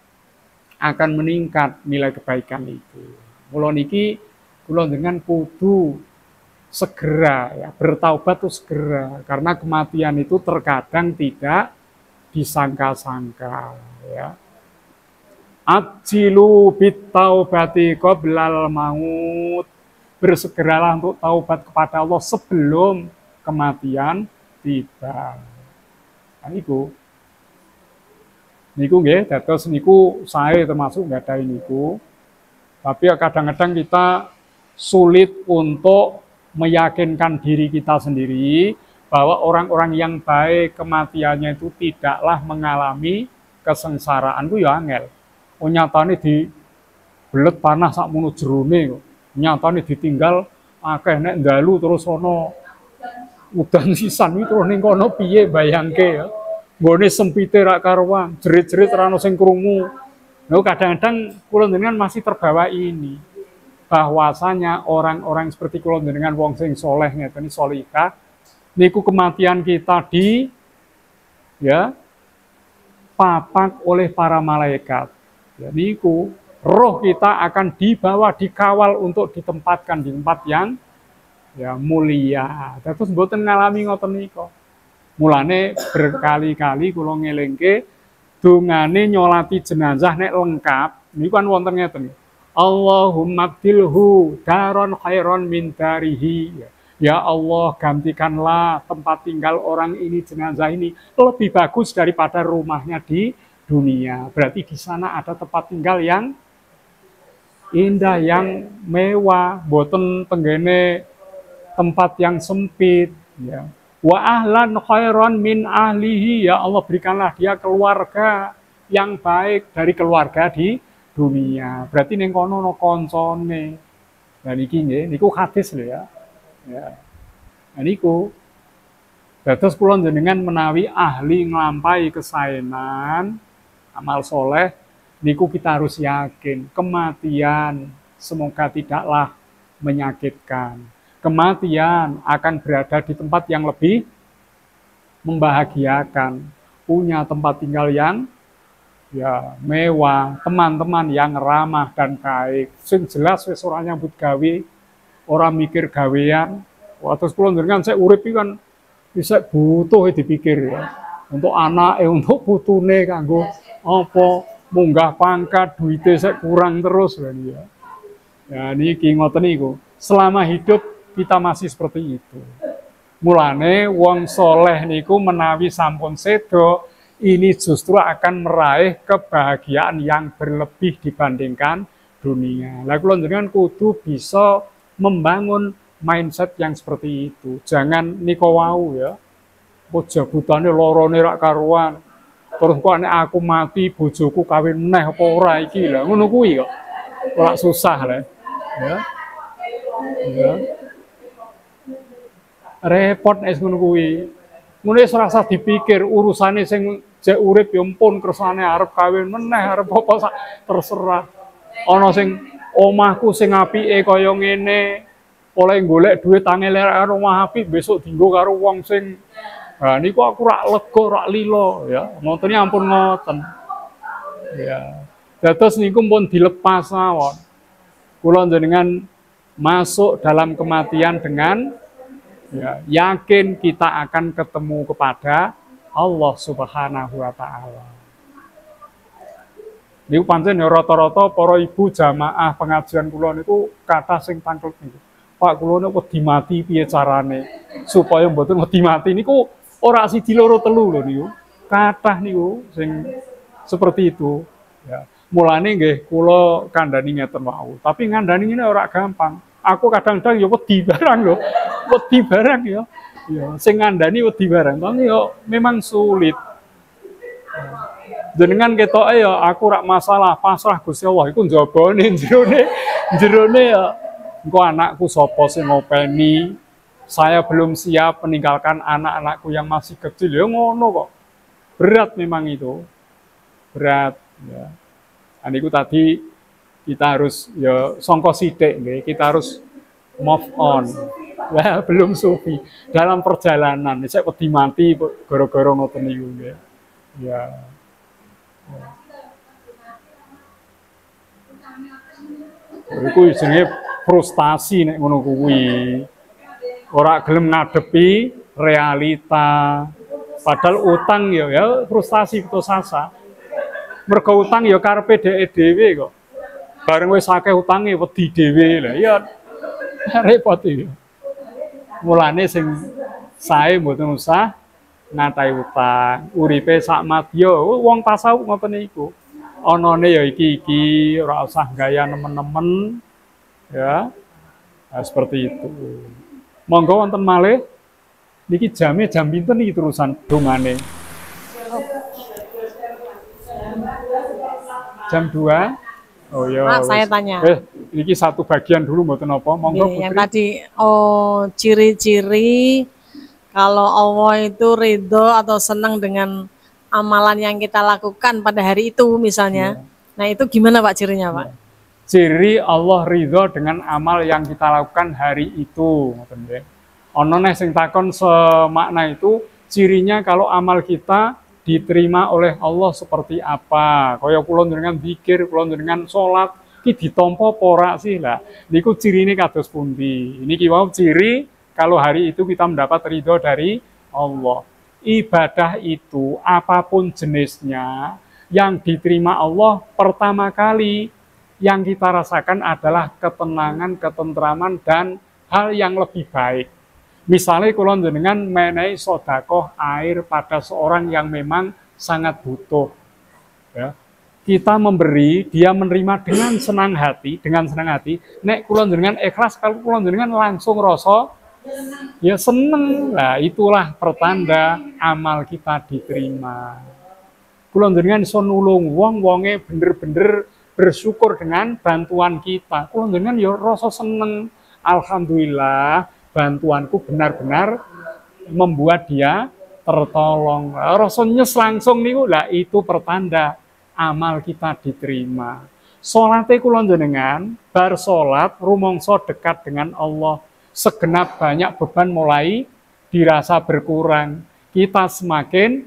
akan meningkat nilai kebaikan itu. Mula niki kula jenengan kudu segera ya, bertaubat tuh segera karena kematian itu terkadang tidak disangka-sangka ya. Ajilu bitaubati qoblal maut. Bersegeralah untuk taubat kepada Allah sebelum kematian tiba. Nah, niku nggih, dados niku saya termasuk nggak ada niku. Tapi kadang-kadang kita sulit untuk meyakinkan diri kita sendiri bahwa orang-orang yang baik kematiannya itu tidaklah mengalami kesengsaraan ku ya angel. Oh nyatane di belet panah sak mono jerone kok. Nyatane ditinggal akeh nek ndalu terus ana udan sisan iki terus ning kono piye bayangke ya. Nggone sempite rak karuan, jerit-jerit ora ono sing krungu. Nah, kadang-kadang kula jenengan masih terbawa ini. Bahwasanya orang-orang seperti kula jenengan wong sing soleh ngeten solihah niku kematian kita di ya papak oleh para malaikat. Ya niku roh kita akan dibawa dikawal untuk ditempatkan di tempat yang ya mulia. Terus mboten ngalami ngoten nika. Mulane berkali-kali kula ngelingke dungane nyolati jenazah nek lengkap niku kan wonten ngeten. Allahumma bdilhu daron khairon min darihi. Ya Allah, gantikanlah tempat tinggal orang ini, jenazah ini lebih bagus daripada rumahnya di dunia. Berarti di sana ada tempat tinggal yang indah, yang mewah, boten tenggene tempat yang sempit. Ya. Wa ahlan khairon min ahlihi. Ya Allah, berikanlah dia keluarga yang baik dari keluarga di dunia. Berarti ning kono no koncone. Nah niki nggih, niku hadis lho ya. Ya. Nah niku dados kula jenengan menawi ahli nglampahi kesaenan amal soleh niku kita harus yakin kematian semoga tidaklah menyakitkan. Kematian akan berada di tempat yang lebih membahagiakan, punya tempat tinggal yang ya mewah, teman-teman yang ramah dan baik. Sing jelas wis ora nyambut gawe, ora mikir gawean. Terus kula njenengan saya urip iki kan bisa butuh dipikir ya. Untuk anak, untuk putune kanggo apa munggah pangkat, duite sik kurang terus lho ya. Ya niki ngoten niku. Selama hidup kita masih seperti itu. Mulane wong soleh niku menawi sampun sedo ini justru akan meraih kebahagiaan yang berlebih dibandingkan dunia. Lah kula njenengan kudu bisa membangun mindset yang seperti itu. Jangan niko wau ya. Kok jabutane lorone rak karuan. Terus kok nek aku mati bojoku kawin meneh apa ora iki lho. Ngono kuwi kok. Ora susah lho. Ya. Ya. Repot nek ngono kuwi. Ngono wis ora usah dipikir urusane sing jek urip ya ampun kersane arep kawin meneh arep apa terserah. Ana sing omahku sing apike kaya ngene oleh golek duit angel karo omah apik besok dienggo karo wong sing niku aku rak lega rak lilo ya. Ngoten ampun ngoten. Ya. Dados niku pun dilepas mawon. Kula njenengan masuk dalam kematian dengan ya, yakin kita akan ketemu kepada Allah Subhanahu wa taala. Niku pancen ya rata-rata para ibu jamaah pengajian kula niku kathah sing tanglet niku. Pak kula niku wedi mati piye carane supaya mboten wedi mati niku ora siji loro telu lho niku. Kathah niku sing seperti itu ya. Mulane nggih kula kandhani ngeten wau. Tapi ngandhani ngene ora gampang. Aku kadang-kadang ya wedi barang lho. Wedi barang ya. Ya, sing ngandani wedi barang. Tapi yo memang sulit. Jenengan ketoke ya aku rak masalah, pasrah Gusti Allah iku njabane jerone ya engko anakku sapa sing ngopeni. Saya belum siap meninggalkan anak-anakku yang masih kecil. Ya ngono kok. Berat memang itu. Berat ya. Aniku tadi kita harus ya sangka sithik nggih, kita harus move on. Lah belum sufi dalam perjalanan. Saya wedi mati gara-gara ngoten niku nggih. Ya. Iku jenenge frustasi nek ngono kuwi. ora gelem ngadepi realita. Padahal utang ya frustasi putus asa. Mergo utang ya karepe dhek dhewe kok. Bareng wis akeh utange wedi dhewe lah ya repot iki. Mulane sing sae mboten usah ngatai utang. Uripe sak madya wong tasawuf ngoten niku. Anane ya iki ora usah gaya nemen-nemen ya. Nah, seperti itu. Monggo wonten malih niki jam pinten iki terusan dongane? Jam 2. Oh ya. Pak, saya tanya. Ini satu bagian dulu mboten apa? Monggo Yang Putri. tadi ciri-ciri kalau Allah itu ridho atau senang dengan amalan yang kita lakukan pada hari itu misalnya. Nah, itu gimana Pak cirinya, Pak? Ciri Allah ridho dengan amal yang kita lakukan hari itu, ngoten nggih. Ana neh sing takon semakna itu, cirinya kalau amal kita diterima oleh Allah seperti apa? Kaya kula njenengan zikir, kula njenengan salat, iki ditampa apa ora sih lah. Niku cirine kados pundi? Niki wau ciri kalau hari itu kita mendapat ridho dari Allah. Ibadah itu apapun jenisnya yang diterima Allah pertama kali yang kita rasakan adalah ketenangan, ketentraman dan hal yang lebih baik. Misalnya kula njenengan menehi sedekah air pada seorang yang memang sangat butuh. Ya. Kita memberi, dia menerima dengan senang hati, nek kula njenengan ikhlas, kalau kula njenengan langsung rasa ya seneng. Lah itulah pertanda amal kita diterima. Kula njenengan iso nulung wonge bener-bener bersyukur dengan bantuan kita. Kula njenengan ya rasa seneng. Alhamdulillah bantuanku benar-benar membuat dia tertolong. Rasa nyes langsung niku lah itu pertanda amal kita diterima. Salate kula njenengan bar salat rumangsa dekat dengan Allah, segenap banyak beban mulai dirasa berkurang. Kita semakin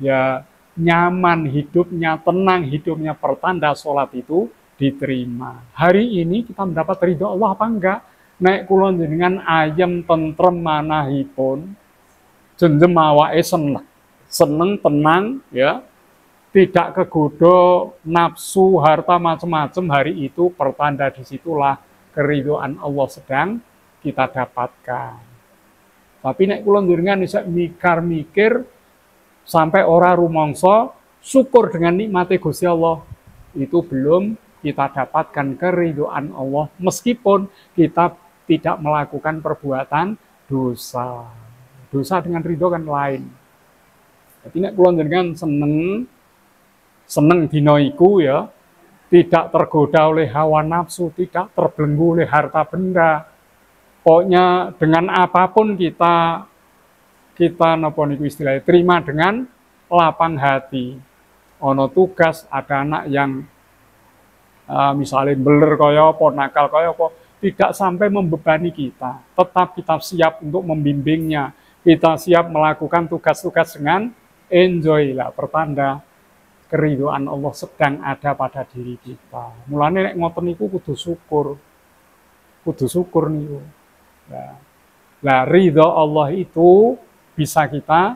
ya nyaman hidupnya, tenang hidupnya, pertanda salat itu diterima. Hari ini kita mendapat ridho Allah apa enggak? Nek kula njenengan ayem tentrem manahipun, jenjem awake seneng tenang ya, tidak kegoda nafsu harta macam-macam, hari itu pertanda disitulah keridhaan Allah sedang kita dapatkan. Tapi nek kula njenengan bisa mikir sampai ora rumangsa syukur dengan nikmate Gusti Allah, itu belum kita dapatkan keridhaan Allah meskipun kita tidak melakukan perbuatan dosa. Dosa dengan ridho kan lain. Jadi nek kula njenengan seneng dina iku ya, tidak tergoda oleh hawa nafsu, tidak terbelenggu oleh harta benda. Pokoknya dengan apapun kita napa niku istilahnya terima dengan lapang hati. Ono tugas ada anak yang misalnya beler kaya apa, nakal kaya apa, tidak sampai membebani kita. Tetap kita siap untuk membimbingnya. Kita siap melakukan tugas-tugas dengan enjoy lah, pertanda keridhaan Allah sedang ada pada diri kita. Mulane nek ngoten niku kudu syukur. Kudu syukur niku. Lah ridho Allah itu bisa kita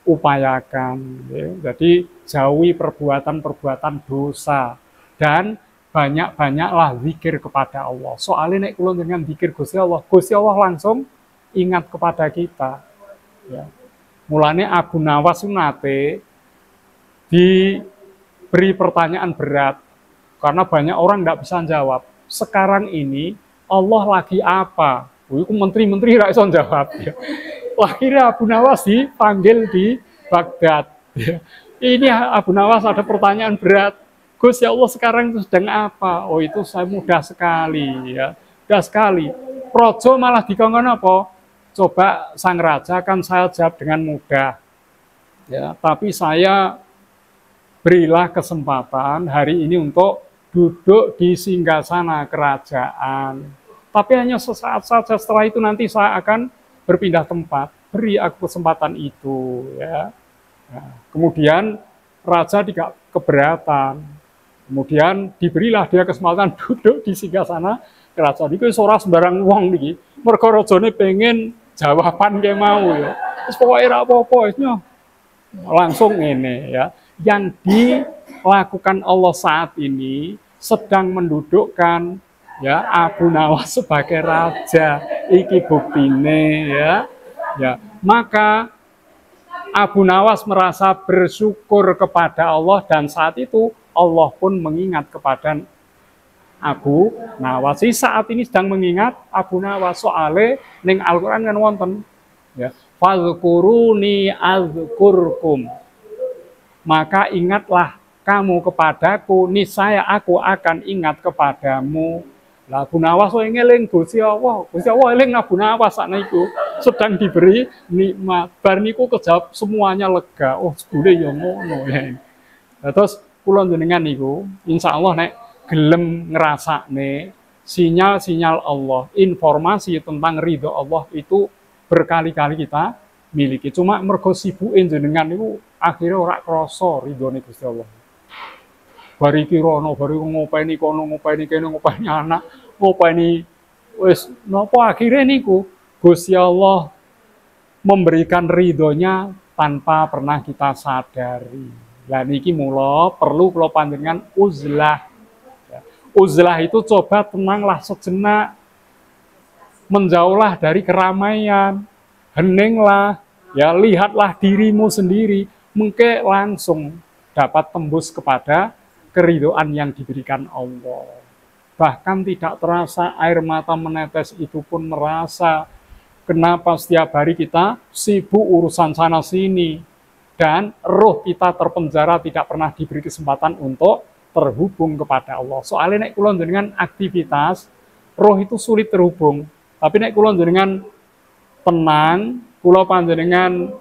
upayakan. Ya. Jadi jauhi perbuatan-perbuatan dosa dan banyak-banyaklah zikir kepada Allah. Soalnya nek kula dengan zikir Gusti Allah langsung ingat kepada kita. Ya. Mulane Abu Nawas nate diberi pertanyaan berat karena banyak orang nggak bisa jawab. Sekarang ini Allah lagi apa? Itu menteri-menteri nggak bisa jawab. Ya. Akhirnya Abu Nawas dipanggil di Baghdad. Ya. Ini Abu Nawas ada pertanyaan berat. Gus, ya Allah sekarang itu sedang apa? Oh itu saya mudah sekali ya, mudah sekali. Projo malah dikongkon apa? Coba sang raja kan saya jawab dengan mudah. Ya, tapi saya berilah kesempatan hari ini untuk duduk di singgasana kerajaan. Tapi hanya sesaat saja, setelah itu nanti saya akan berpindah tempat. Beri aku kesempatan itu ya. Nah, kemudian raja tidak keberatan. Kemudian diberilah dia kesempatan duduk di singgasana kerajaan. Itu ora sembarang wong niki. Mergo rajane pengen jawaban kayak mau ya. Wis pokoke ra apa-apa wis nyo. Langsung ini ya. Yang dilakukan Allah saat ini sedang mendudukkan ya Abu Nawas sebagai raja. Iki buktine ya. Ya, maka Abu Nawas merasa bersyukur kepada Allah dan saat itu Allah pun mengingat kepada Abu Nawas. Saat ini sedang mengingat Abu Nawas soale ning Al-Qur'an kan wonten ya. Fadhkuruni azkurkum. Maka ingatlah kamu kepadaku, niscaya aku akan ingat kepadamu. Lah Abu Nawas wae ngeling Gusti Allah eling Abu Nawas sakniku sedang diberi nikmat. Bar niku kejawab semuanya lega. Oh, jebule ya ngono ya. Nah, terus kula jenengan niku insyaallah nek gelem ngrasakne sinyal-sinyal Allah, informasi tentang ridho Allah itu berkali-kali kita miliki. Cuma mergo sibuke jenengan niku akhirnya ora krasa ridhone Gusti Allah. Bari kirono, bari ngopeni kono, ngopeni kene, ngopeni anak, ngopeni wis napa akhirnya niku Gusti Allah memberikan ridhonya tanpa pernah kita sadari. Lah niki mula perlu kula panjenengan uzlah. Uzlah itu coba tenanglah sejenak, menjauhlah dari keramaian, heninglah, ya lihatlah dirimu sendiri, mungkin langsung dapat tembus kepada keridhaan yang diberikan Allah. Bahkan tidak terasa air mata menetes itu pun merasa kenapa setiap hari kita sibuk urusan sana sini dan roh kita terpenjara tidak pernah diberi kesempatan untuk terhubung kepada Allah. Soalnya nek kula dengan aktivitas roh itu sulit terhubung. Tapi nek kula jenengan tenang, kula panjenengan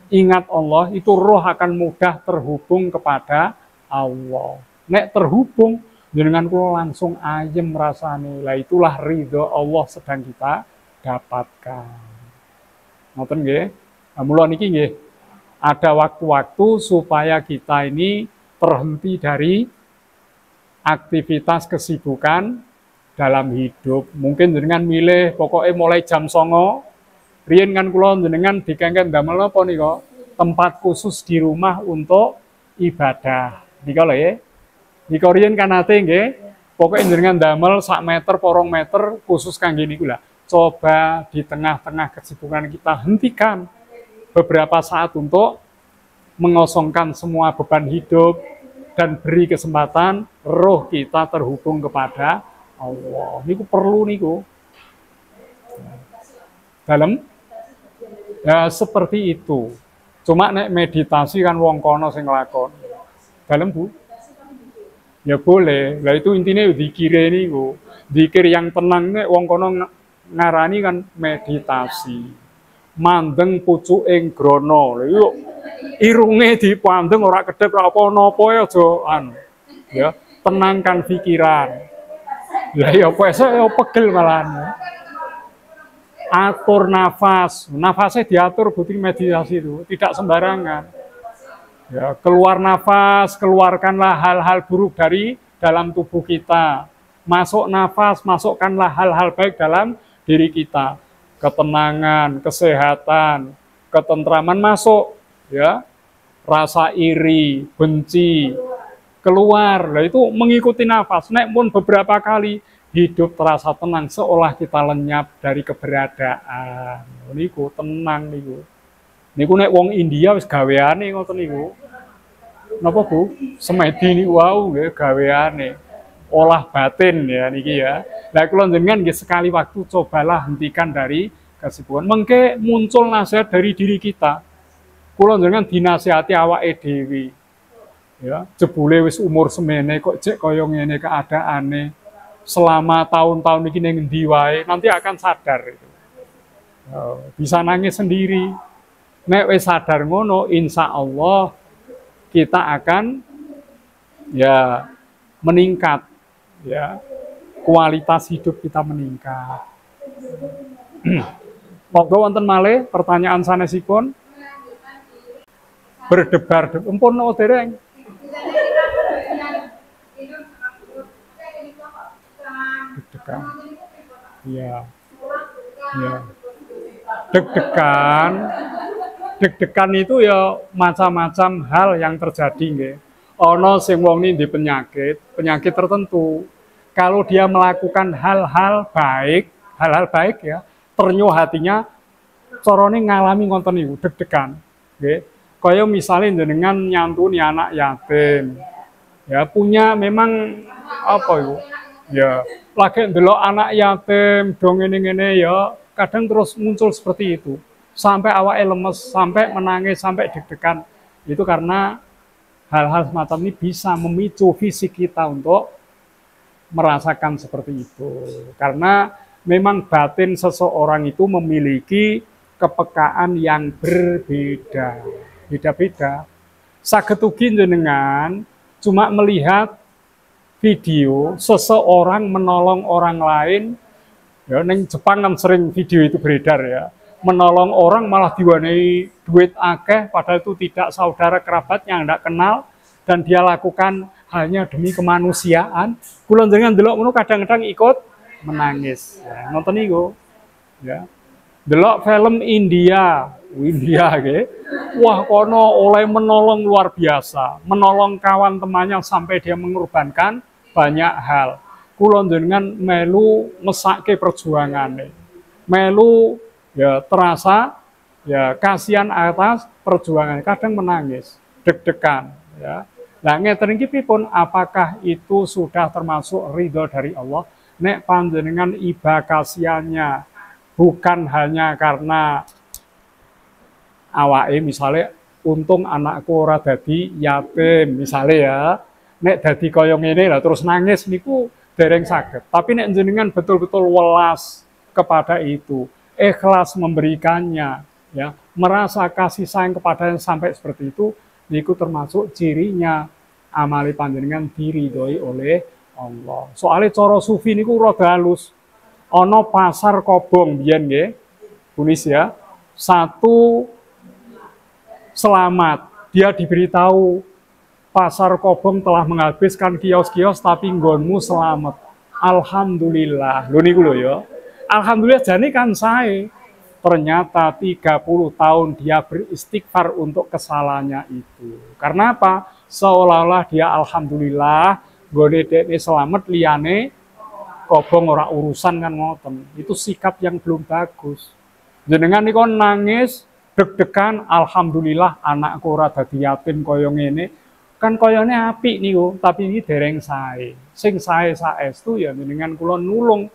ingat Allah, itu roh akan mudah terhubung kepada Allah. Nek terhubung jenengan kula langsung ayem rasane. Lah itulah ridho Allah sedang kita dapatkan. Ngoten nggih. Nah, mula niki nggih ada waktu-waktu supaya kita ini terhenti dari aktivitas kesibukan dalam hidup. Mungkin jenengan milih pokoknya mulai jam 09.00 riyen kan kula jenengan dikengken damel napa nika tempat khusus di rumah untuk ibadah. Nika lho ya. Nika riyen kan ate nggih, pokoke jenengan damel sak meter, porong meter khusus kangge niku lah. Coba di tengah-tengah kesibukan kita hentikan beberapa saat untuk mengosongkan semua beban hidup dan beri kesempatan roh kita terhubung kepada Allah. Niku perlu niku. Dalam ya seperti itu. Cuma nek meditasi kan wong kono sing nglakon. Dalem Bu? Ya boleh. Lah itu intinya zikire niku. Zikir yang tenang nek wong kono ngarani kan meditasi. Mandeng pucuking grana. Lha yo irunge dipandeng ora kedep ora apa-apa aja ya tenangkan pikiran. Lah ya pesek ya pegel malahan. Atur nafas, nafasnya diatur butuh meditasi itu, tidak sembarangan. Ya, keluar nafas, keluarkanlah hal-hal buruk dari dalam tubuh kita. Masuk nafas, masukkanlah hal-hal baik dalam diri kita. Ketenangan, kesehatan, ketentraman masuk, ya. Rasa iri, benci, keluar. Nah, itu mengikuti nafas. Nek pun beberapa kali hidup terasa tenang, seolah kita lenyap dari keberadaan. Niku tenang niku. Niku nek wong India wis gaweane ngoten niku. Napa Bu? Semedi niku wau nggih gaweane. Olah batin ya niki ya. Lah kula jenengan nggih sekali waktu cobalah hentikan dari kesibukan. Mengke muncul nasihat dari diri kita. Kula jenengan dinasihati awake dhewe. Ya, jebule wis umur semene kok jek kaya ngene keadaane. Selama tahun-tahun ini ngendi wae nanti akan sadar itu. Bisa nangis sendiri. Nek wis sadar ngono, insya Allah kita akan ya meningkat, ya kualitas hidup kita meningkat. Monggo wonten malih pertanyaan sanesipun. Berdebar, empun no dereng. Iya. Ya. Deg-degan, deg-degan itu ya macam-macam hal yang terjadi nggih. Ana sing wong ini di penyakit tertentu. Kalau dia melakukan hal-hal baik ya, ternyuh hatinya, carane ngalami ngonten niku deg-degan, nggih. Kaya misalnya dengan nyantuni anak yatim. Ya, punya memang apa itu? Ya, lagi ndelok anak yatim dong ngene-ngene ya, kadang terus muncul seperti itu. Sampai awake lemes, sampai menangis, sampai deg-degan. Itu karena hal-hal semacam ini bisa memicu fisik kita untuk merasakan seperti itu. Karena memang batin seseorang itu memiliki kepekaan yang berbeda. Beda-beda. Saged ugi jenengan cuma melihat video seseorang menolong orang lain, ya neng Jepang kan sering video itu beredar ya, menolong orang malah diwanai duit akeh, padahal itu tidak saudara kerabat yang tidak kenal, dan dia lakukan hanya demi kemanusiaan. Kula jenengan delok ngono kadang-kadang ikut menangis. Ya, nonton iku. Ya. Delok film India nggih. Wah, kono oleh menolong luar biasa, menolong kawan temannya sampai dia mengorbankan banyak hal. Kula jenengan melu mesake perjuangane. Melu ya terasa ya kasihan atas perjuangan, kadang menangis, deg-degan ya. Lah ngeten iki pripun, apakah itu sudah termasuk ridho dari Allah? Nek panjenengan iba kasihannya bukan hanya karena awake misalnya untung anakku ora dadi yatim misalnya ya, nek dadi kaya ngene lah terus nangis niku dereng saged. Tapi nek jenengan betul-betul welas kepada itu, ikhlas memberikannya ya, merasa kasih sayang kepadanya sampai seperti itu, niku termasuk cirinya amali panjenengan diridhoi oleh Allah. Soalnya cara sufi niku rada halus. Ono pasar kobong biyen nggih. Tulis ya. Satu selamat. Dia diberitahu pasar kobong telah menghabiskan kios-kios tapi nggonmu selamat. Alhamdulillah. Lho niku lho ya. Alhamdulillah jane kan sae. Ternyata 30 tahun dia beristighfar untuk kesalahannya itu. Karena apa? Seolah-olah dia alhamdulillah gone dekne selamat, liyane kobong ora urusan kan ngoten. Itu sikap yang belum bagus. Jenengan niku nangis, deg-degan, alhamdulillah anakku ora dadi yatim kaya ngene. Kan kayane apik niku, tapi ini dereng sae. Sing sae saestu ya jenengan kula nulung.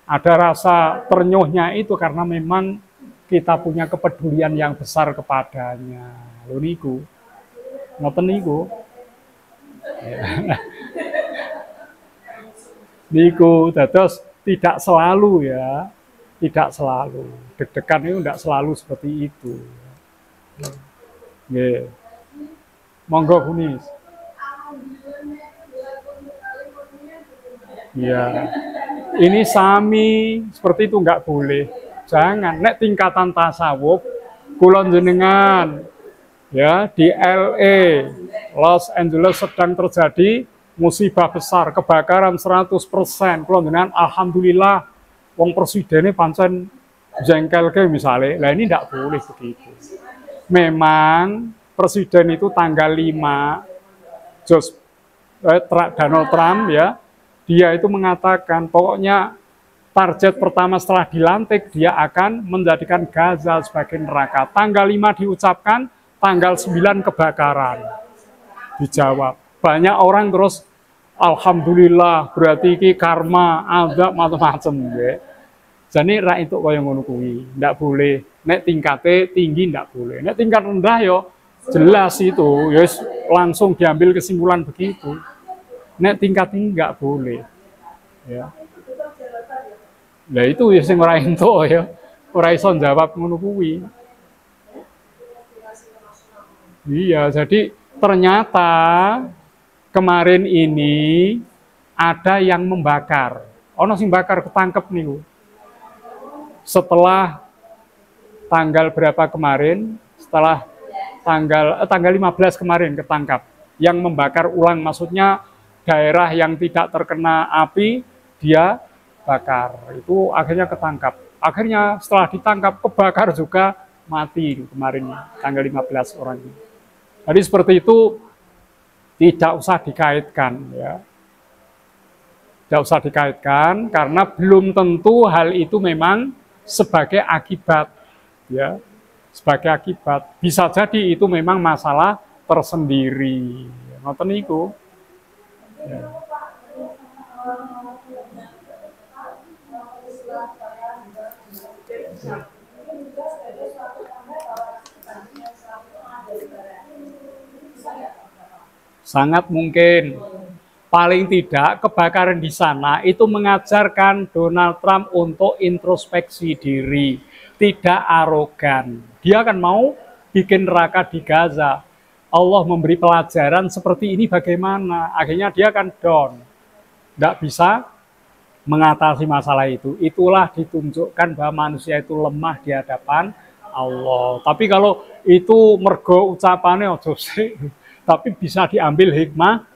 Ada rasa ternyuhnya itu karena memang kita punya kepedulian yang besar kepadanya. Lho niku. Ngoten niku. Ya. Niku dados tidak selalu ya, tidak selalu. Deg-degan itu tidak selalu seperti itu. Nggih. Monggo Kunis. Ya. Ini sami seperti itu nggak boleh. Jangan. Nek tingkatan tasawuf kula jenengan ya di LA, Los Angeles sedang terjadi musibah besar, kebakaran 100%. Kula jenengan alhamdulillah wong presidennya pancen jengkelke misalnya. Lah ini tidak boleh begitu. Memang presiden itu tanggal 5 Donald Trump ya, dia itu mengatakan pokoknya target pertama setelah dilantik dia akan menjadikan Gaza sebagai neraka. Tanggal 5 diucapkan, tanggal 9 kebakaran. Dijawab. Banyak orang terus alhamdulillah berarti iki karma azab macam-macam nggih. Jadi ra itu kaya ngono kuwi, ndak boleh. Nek tingkate tinggi ndak boleh. Nek tingkat rendah yo jelas itu, ya langsung diambil kesimpulan begitu. Nek tingkat tinggi nggak boleh. Ya. Lah itu ya sing ora entuk ya. Ora iso jawab ngono kuwi. Iya, jadi ternyata kemarin ini ada yang membakar. Ono sing bakar ketangkep niku. Setelah tanggal berapa kemarin? Setelah tanggal 15 kemarin ketangkap. Yang membakar ulang maksudnya daerah yang tidak terkena api dia bakar. Itu akhirnya ketangkap. Akhirnya setelah ditangkap kebakar juga mati kemarin tanggal 15 orang ini. Jadi seperti itu tidak usah dikaitkan ya. Tidak usah dikaitkan karena belum tentu hal itu memang sebagai akibat ya. Sebagai akibat bisa jadi itu memang masalah tersendiri. Ngoten niku. Ya. Sangat mungkin. Paling tidak kebakaran di sana itu mengajarkan Donald Trump untuk introspeksi diri, tidak arogan. Dia kan mau bikin neraka di Gaza. Allah memberi pelajaran seperti ini bagaimana. Akhirnya dia kan down. Tidak bisa mengatasi masalah itu. Itulah ditunjukkan bahwa manusia itu lemah di hadapan Allah. Tapi kalau itu mergo ucapannya ojo sih, tapi bisa diambil hikmah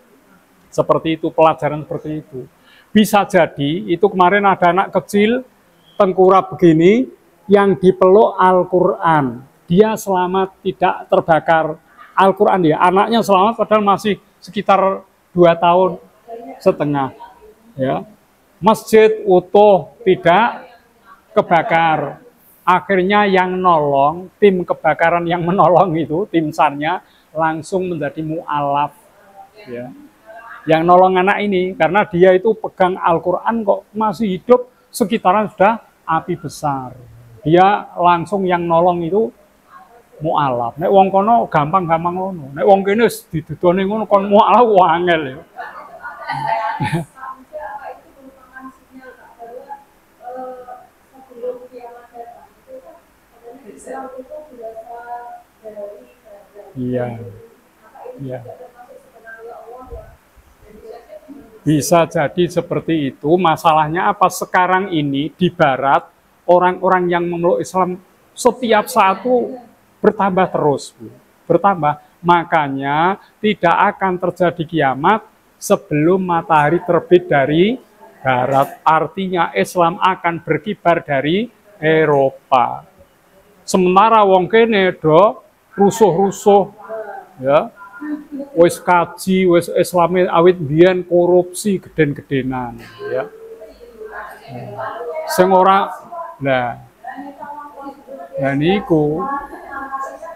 seperti itu, pelajaran seperti itu. Bisa jadi itu kemarin ada anak kecil tengkurap begini yang dipeluk Al-Quran. Dia selamat, tidak terbakar Al-Quran dia. Anaknya selamat padahal masih sekitar 2,5 tahun. Ya. Masjid utuh, tidak kebakar. Akhirnya yang nolong, tim kebakaran yang menolong itu, tim SAR-nya langsung menjadi mu'alaf. Ya. Yang nolong anak ini, karena dia itu pegang Al-Quran kok masih hidup, sekitaran sudah api besar. Dia langsung yang nolong itu mu'alaf. Nek wong kono gampang-gampang ngono. Nek wong kene didudone ngono kon mu'alaf wangel ya. Iya. Iya. Bisa jadi seperti itu. Masalahnya apa sekarang ini di barat orang-orang yang memeluk Islam setiap saat itu bertambah terus, bertambah. Makanya tidak akan terjadi kiamat sebelum matahari terbit dari barat. Artinya Islam akan berkibar dari Eropa. Sementara wong kene do rusuh-rusuh ya. Wis kaji, wis Islami awit biyen korupsi geden-gedenan ya. Sing ora lah niku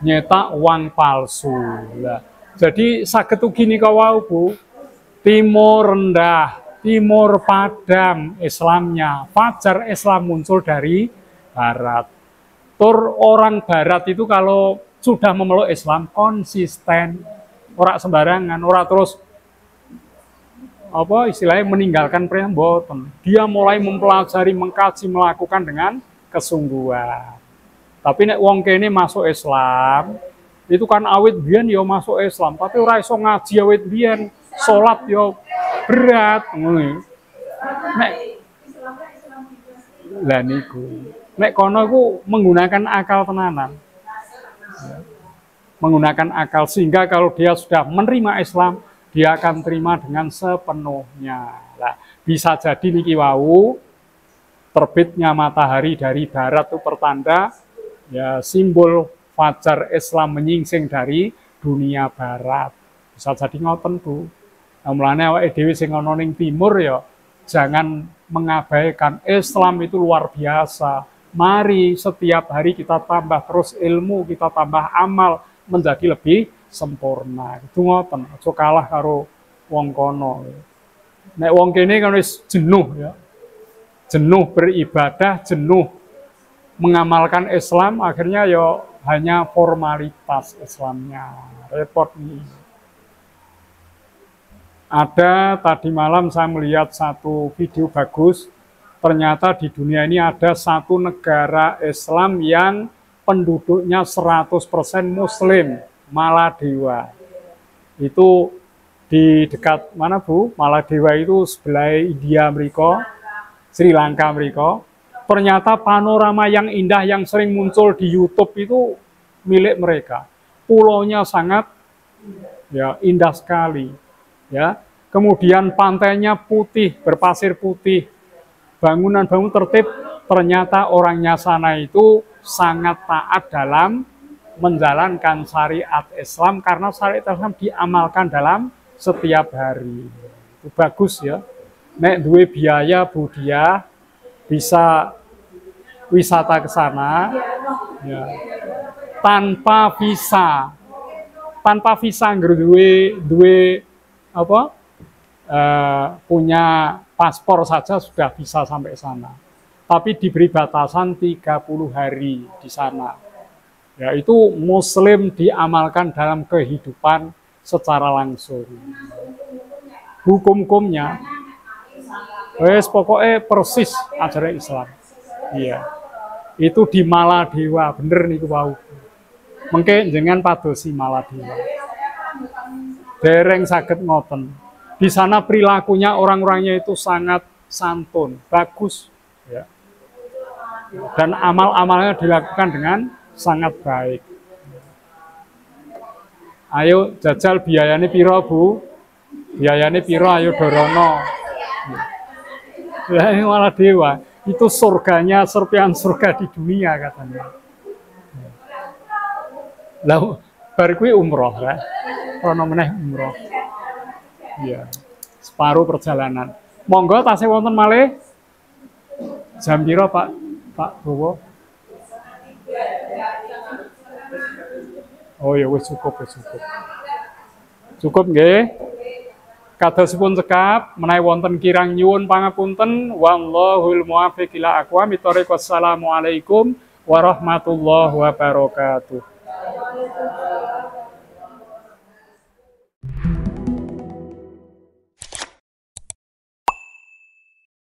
nyetak uang palsu. Lah jadi saged ugi nika wau Bu. Timur rendah, timur padam Islamnya. Fajar Islam muncul dari barat. Tur orang barat itu kalau sudah memeluk Islam konsisten, ora sembarangan, ora terus apa istilahnya meninggalkan premboten. Dia mulai mempelajari, mengkaji, melakukan dengan kesungguhan. Tapi nek wong kene masuk Islam, itu kan awit biyen ya masuk Islam, tapi ora iso ngaji awit biyen, salat ya berat ngono. Nek lah niku. Nek kono iku menggunakan akal tenanan. Menggunakan akal sehingga kalau dia sudah menerima Islam dia akan terima dengan sepenuhnya. Nah, bisa jadi niki wau terbitnya matahari dari barat itu pertanda ya simbol fajar Islam menyingsing dari dunia barat. Bisa jadi ngoten Bu. Nah, mulane awake dhewe sing ana ning timur ya jangan mengabaikan Islam itu luar biasa. Mari setiap hari kita tambah terus ilmu, kita tambah amal menjadi lebih sempurna. Itu ngoten, aja kalah karo wong kono. Nek wong kene kan wis jenuh ya. Jenuh beribadah, jenuh mengamalkan Islam, akhirnya ya hanya formalitas Islamnya. Repot nih. Ada tadi malam saya melihat satu video bagus. Ternyata di dunia ini ada satu negara Islam yang penduduknya 100% Muslim, Maladewa. Itu di dekat mana Bu? Maladewa itu sebelah India mriko, Sri Lanka mriko. Ternyata panorama yang indah yang sering muncul di YouTube itu milik mereka. Pulaunya sangat ya indah sekali. Ya. Kemudian pantainya putih, berpasir putih. Bangunan-bangunan tertib ternyata orangnya sana itu sangat taat dalam menjalankan syariat Islam, karena syariat Islam diamalkan dalam setiap hari. Itu bagus ya. Nek duwe biaya Budia bisa wisata ke sana ya. Tanpa visa duwe apa? Punya paspor saja sudah bisa sampai sana. Tapi diberi batasan 30 hari di sana. Yaitu Muslim diamalkan dalam kehidupan secara langsung. Hukum-hukumnya, pokoknya persis ajaran Islam. Iya, itu di Maladewa, bener nih wau. Mengke jenengan padosi Maladewa. Dereng saged ngoten. Di sana perilakunya orang-orangnya itu sangat santun, bagus, ya. Dan amal-amalnya dilakukan dengan sangat baik. Ayo jajal biayanya piro Bu? Biayanya piro ayo dorono. Lah malah dewa, itu surganya serpihan surga di dunia katanya. Lah bar kuwi umroh ya. Ono meneh umroh. Iya. Separuh perjalanan. Monggo tasih wonten malih. Jam piro Pak? Pak Bowo. Oh ya wis cukup. Cukup nggih. Kadosipun cekap menawi wonten kirang nyuwun pangapunten, wallahul muwaffiq ila aqwamit thoriq. Wassalamualaikum warahmatullahi wabarakatuh.